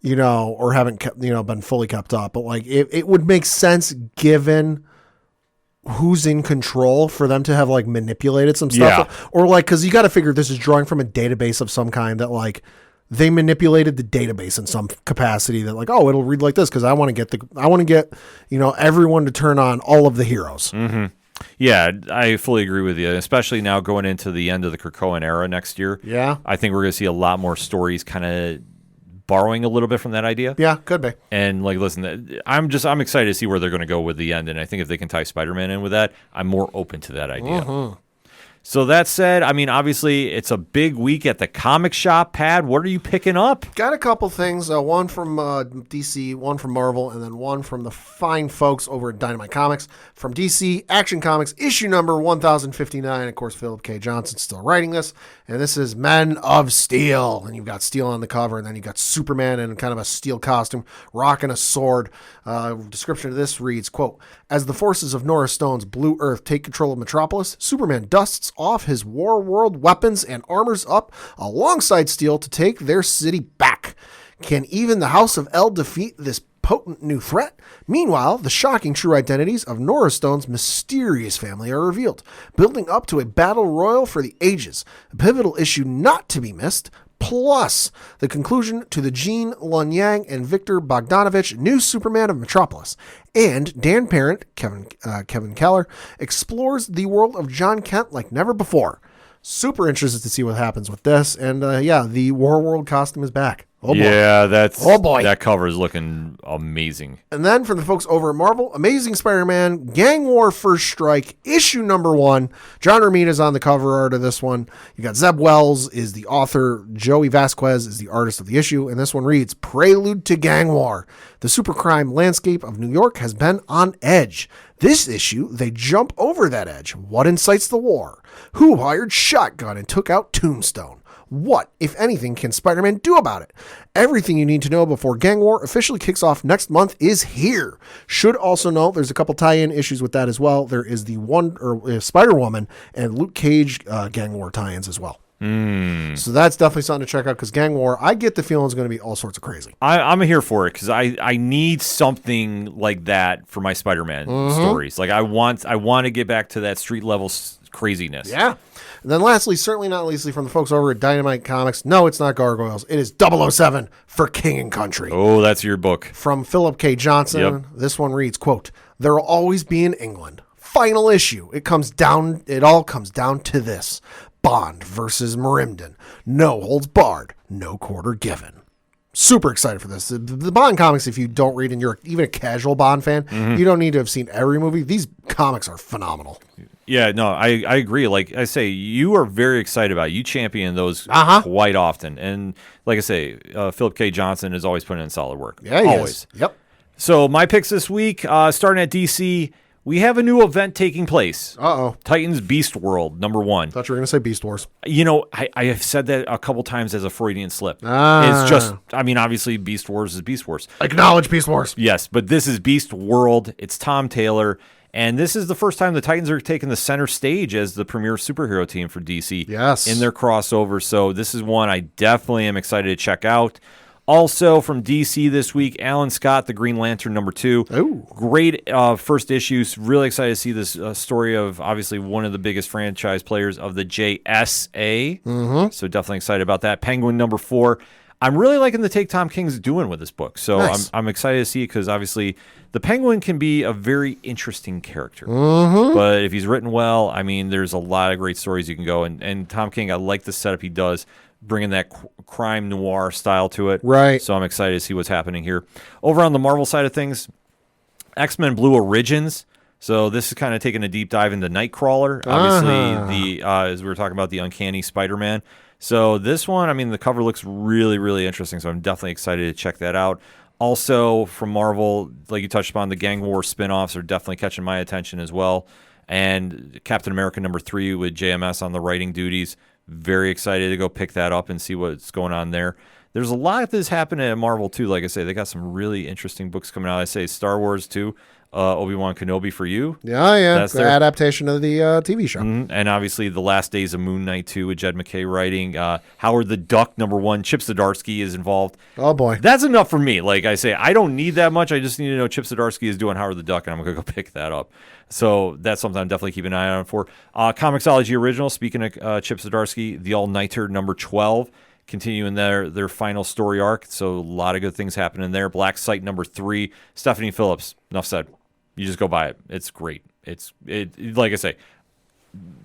or haven't kept, been fully kept up. But like it would make sense given who's in control for them to have like manipulated some stuff, or like, because you got to figure this is drawing from a database of some kind that like they manipulated the database in some capacity that like, oh, it'll read like this because I want to get everyone to turn on all of the heroes. Yeah, I fully agree with you, especially now going into the end of the Krakoan era next year. Yeah, I think we're going to see a lot more stories kind of borrowing a little bit from that idea. Yeah, could be. And like, listen, I'm excited to see where they're going to go with the end. And I think if they can tie Spider-Man in with that, I'm more open to that idea. So that said, I mean, obviously, it's a big week at the comic shop. Pad, what are you picking up? Got a couple things. One from DC, one from Marvel, and then one from the fine folks over at Dynamite Comics. From DC, Action Comics, issue number 1059. Of course, Philip K. Johnson's still writing this. And this is Men of Steel. And you've got Steel on the cover, and then you've got Superman in kind of a steel costume, rocking a sword. Description of this reads, quote, as the forces of Nora Stone's Blue Earth take control of Metropolis, Superman dusts off his war world weapons and armors up alongside Steel to take their city back. Can even the House of El defeat this potent new threat? Meanwhile, the shocking true identities of Nora Stone's mysterious family are revealed, building up to a battle royal for the ages, a pivotal issue not to be missed. Plus, the conclusion to the Jean Lun Yang and Victor Bogdanovich New Superman of Metropolis. And Dan Parent, Kevin Keller, explores the world of John Kent like never before. Super interested to see what happens with this. And the War World costume is back. Oh boy. Yeah, boy. That cover is looking amazing. And then from the folks over at Marvel, Amazing Spider-Man, Gang War First Strike, issue number 1. John Romita's on the cover art of this one. You got Zeb Wells is the author, Joey Vasquez is the artist of the issue, and this one reads, Prelude to Gang War. The supercrime landscape of New York has been on edge. This issue, they jump over that edge. What incites the war? Who hired Shotgun and took out Tombstone? What, if anything, can Spider-Man do about it? Everything you need to know before Gang War officially kicks off next month is here. Should also note there's a couple tie-in issues with that as well. There is the Spider-Woman and Luke Cage Gang War tie-ins as well. So that's definitely something to check out because Gang War, I get the feeling is going to be all sorts of crazy. I'm here for it because I need something like that for my Spider-Man stories. Like I want to get back to that street level craziness. Yeah. And then lastly, certainly not leastly, from the folks over at Dynamite Comics, no, it's not Gargoyles. It is 007 for King and Country. Oh, that's your book. From Philip K. Johnson. Yep. This one reads, quote, there will always be in England. Final issue. It all comes down to this. Bond versus Merimden. No holds barred. No quarter given. Super excited for this. The Bond comics, if you don't read and you're even a casual Bond fan, you don't need to have seen every movie. These comics are phenomenal. Yeah, no, I agree. Like I say, you are very excited about it. You champion those quite often. And like I say, Philip K. Johnson is always putting in solid work. Yeah, he always. is. Yep. So my picks this week, starting at DC, we have a new event taking place. Uh-oh. Titans Beast World, number 1. Thought you were going to say Beast Wars. You know, I have said that a couple times as a Freudian slip. It's just, I mean, obviously Beast Wars is Beast Wars. Acknowledge Beast Wars. Yes, but this is Beast World. It's Tom Taylor. And this is the first time the Titans are taking the center stage as the premier superhero team for DC in their crossover. So this is one I definitely am excited to check out. Also from DC this week, Alan Scott, The Green Lantern #2. Ooh. Great first issues. Really excited to see this story of obviously one of the biggest franchise players of the JSA. So definitely excited about that. Penguin #4. I'm really liking the take Tom King's doing with this book. So nice. I'm excited to see it because obviously the Penguin can be a very interesting character. But if he's written well, I mean, there's a lot of great stories you can go. And Tom King, I like the setup he does, bringing that crime noir style to it. Right. So I'm excited to see what's happening here. Over on the Marvel side of things, X-Men Blue Origins. So this is kind of taking a deep dive into Nightcrawler. Obviously, as we were talking about, the Uncanny Spider-Man. So this one, I mean, the cover looks really, really interesting. So I'm definitely excited to check that out. Also, from Marvel, like you touched upon, the Gang War spinoffs are definitely catching my attention as well. And Captain America #3 with JMS on the writing duties. Very excited to go pick that up and see what's going on there. There's a lot that's happening at Marvel, too. Like I say, they got some really interesting books coming out. I say Star Wars, too. Obi-Wan Kenobi for you. Yeah. That's the adaptation of the TV show. And obviously The Last Days of Moon Knight 2 with Jed McKay writing. Howard the Duck #1. Chip Zdarsky is involved. Oh, boy. That's enough for me. Like I say, I don't need that much. I just need to know Chip Zdarsky is doing Howard the Duck, and I'm going to go pick that up. So that's something I'm definitely keeping an eye on for. Comixology Original, speaking of Chip Zdarsky, The All-Nighter #12. Continuing their final story arc. So a lot of good things happening there. Black Site #3. Stephanie Phillips. Enough said. You just go buy it. It's great. It like I say,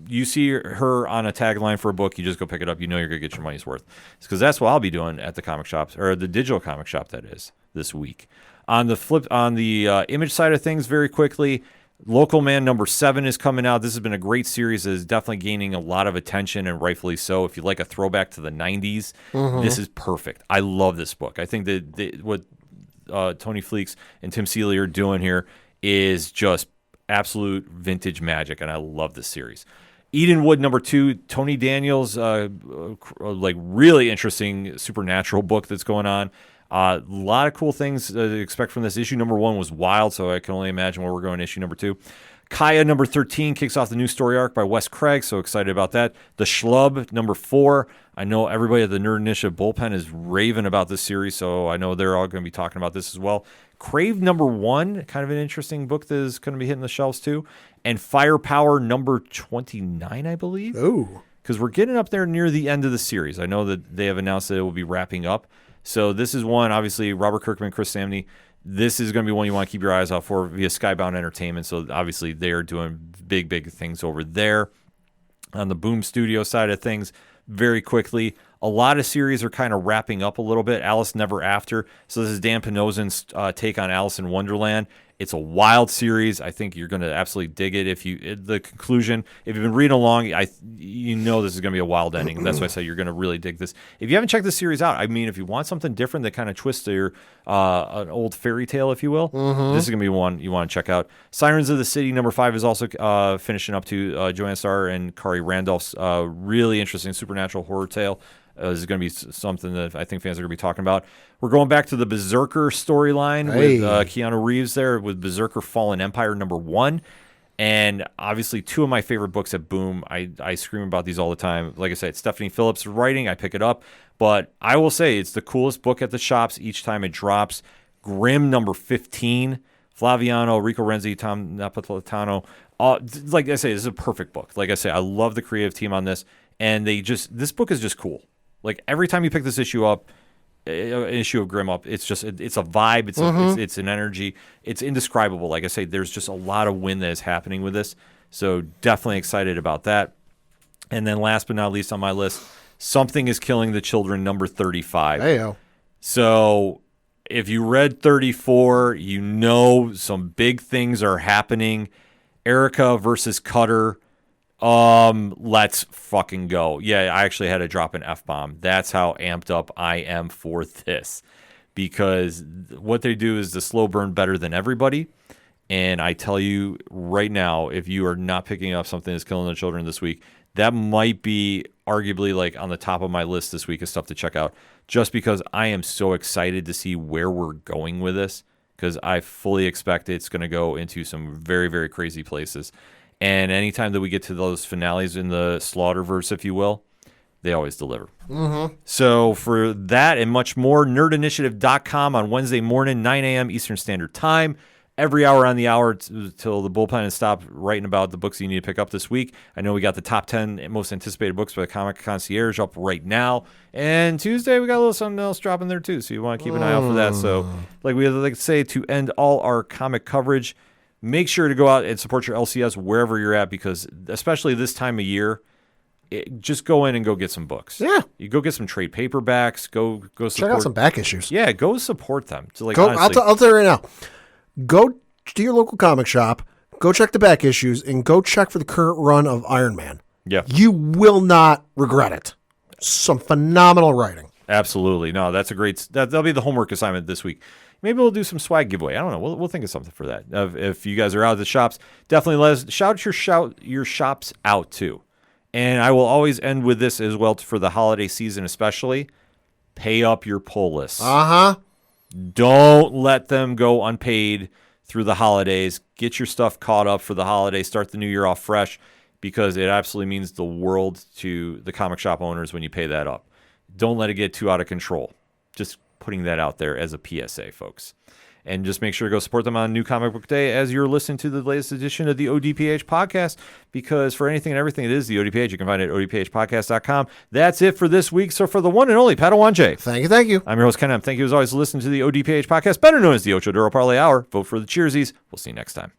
you see her on a tagline for a book, you just go pick it up. You know you're going to get your money's worth. Because that's what I'll be doing at the comic shops, or the digital comic shop, that is, this week. On the image side of things, very quickly, Local Man #7 is coming out. This has been a great series that is definitely gaining a lot of attention, and rightfully so. If you like a throwback to the 90s, this is perfect. I love this book. I think that what Tony Fleeks and Tim Seeley are doing here is just absolute vintage magic, and I love this series. Edenwood #2, Tony Daniels, like really interesting supernatural book that's going on. A lot of cool things to expect from this. Issue #1 was wild, so I can only imagine where we're going issue #2. Kaya #13 kicks off the new story arc by Wes Craig, so excited about that. The Schlub #4. I know everybody at the Nerd Initiative bullpen is raving about this series, so I know they're all going to be talking about this as well. Crave #1, kind of an interesting book that is going to be hitting the shelves too. And Firepower #29, I believe. Ooh. Because we're getting up there near the end of the series. I know that they have announced that it will be wrapping up. So this is one, obviously, Robert Kirkman, Chris Samney. This is going to be one you want to keep your eyes out for via Skybound Entertainment. So obviously they are doing big, big things over there. On the Boom Studio side of things, very quickly, a lot of series are kind of wrapping up a little bit. Alice Never After. So this is Dan Penozin's take on Alice in Wonderland. It's a wild series. I think you're going to absolutely dig it. The conclusion, if you've been reading along, you know this is going to be a wild ending. That's why I say you're going to really dig this. If you haven't checked this series out, I mean, if you want something different that kind of twists your an old fairy tale, if you will, this is going to be one you want to check out. Sirens of the City #5 is also finishing up to Joanne Starr and Kari Randolph's really interesting supernatural horror tale. This is going to be something that I think fans are going to be talking about. We're going back to the Berserker storyline with Keanu Reeves there with Berserker Fallen Empire #1. And obviously, two of my favorite books at Boom. I scream about these all the time. Like I said, Stephanie Phillips' writing. I pick it up. But I will say it's the coolest book at the shops each time it drops. Grimm #15. Flaviano, Rico Renzi, Tom Napolitano. Like I say, this is a perfect book. Like I say, I love the creative team on this. And this book is just cool. Like every time you pick this issue up, an issue of Grimm up, it's a vibe. It's an energy. It's indescribable. Like I say, there's just a lot of win that is happening with this. So definitely excited about that. And then last but not least on my list, Something is Killing the Children #35. Heyo. So if you read 34, you know some big things are happening. Erica versus Cutter. Let's fucking go. Yeah, I actually had to drop an F-bomb. That's how amped up I am for this. Because what they do is the slow burn better than everybody. And I tell you right now, if you are not picking up Something That's Killing the Children this week, that might be arguably like on the top of my list this week of stuff to check out. Just because I am so excited to see where we're going with this. Because I fully expect it's going to go into some very, very crazy places. And anytime that we get to those finales in the Slaughterverse, if you will, they always deliver. So for that and much more, nerdinitiative.com on Wednesday morning, 9 a.m. Eastern Standard Time. Every hour on the hour till the bullpen has stopped writing about the books you need to pick up this week. I know we got the top 10 most anticipated books by the Comic Concierge up right now. And Tuesday, we got a little something else dropping there too. So you want to keep an eye out for that. So like we like to say, to end all our comic coverage, make sure to go out and support your LCS wherever you're at, because especially this time of year, just go in and go get some books. Yeah. You go get some trade paperbacks. Go support. Check out some back issues. Yeah, go support them. So like, honestly, I'll tell you right now. Go to your local comic shop, go check the back issues, and go check for the current run of Iron Man. Yeah. You will not regret it. Some phenomenal writing. Absolutely. No, that's a great... That'll be the homework assignment this week. Maybe we'll do some swag giveaway. I don't know. We'll think of something for that. If you guys are out at the shops, definitely let us shout your shops out too. And I will always end with this as well for the holiday season, especially. Pay up your pull lists. Don't let them go unpaid through the holidays. Get your stuff caught up for the holidays. Start the new year off fresh, because it absolutely means the world to the comic shop owners when you pay that up. Don't let it get too out of control. Just putting that out there as a PSA, folks. And just make sure to go support them on New Comic Book Day as you're listening to the latest edition of the ODPH podcast, because for anything and everything it is the ODPH, you can find it at odphpodcast.com. That's it for this week. So for the one and only Padawan J. Thank you. I'm your host, Ken M. Thank you as always for listening to the ODPH podcast, better known as the Ocho Duro Parlay Hour. Vote for the Cheersies. We'll see you next time.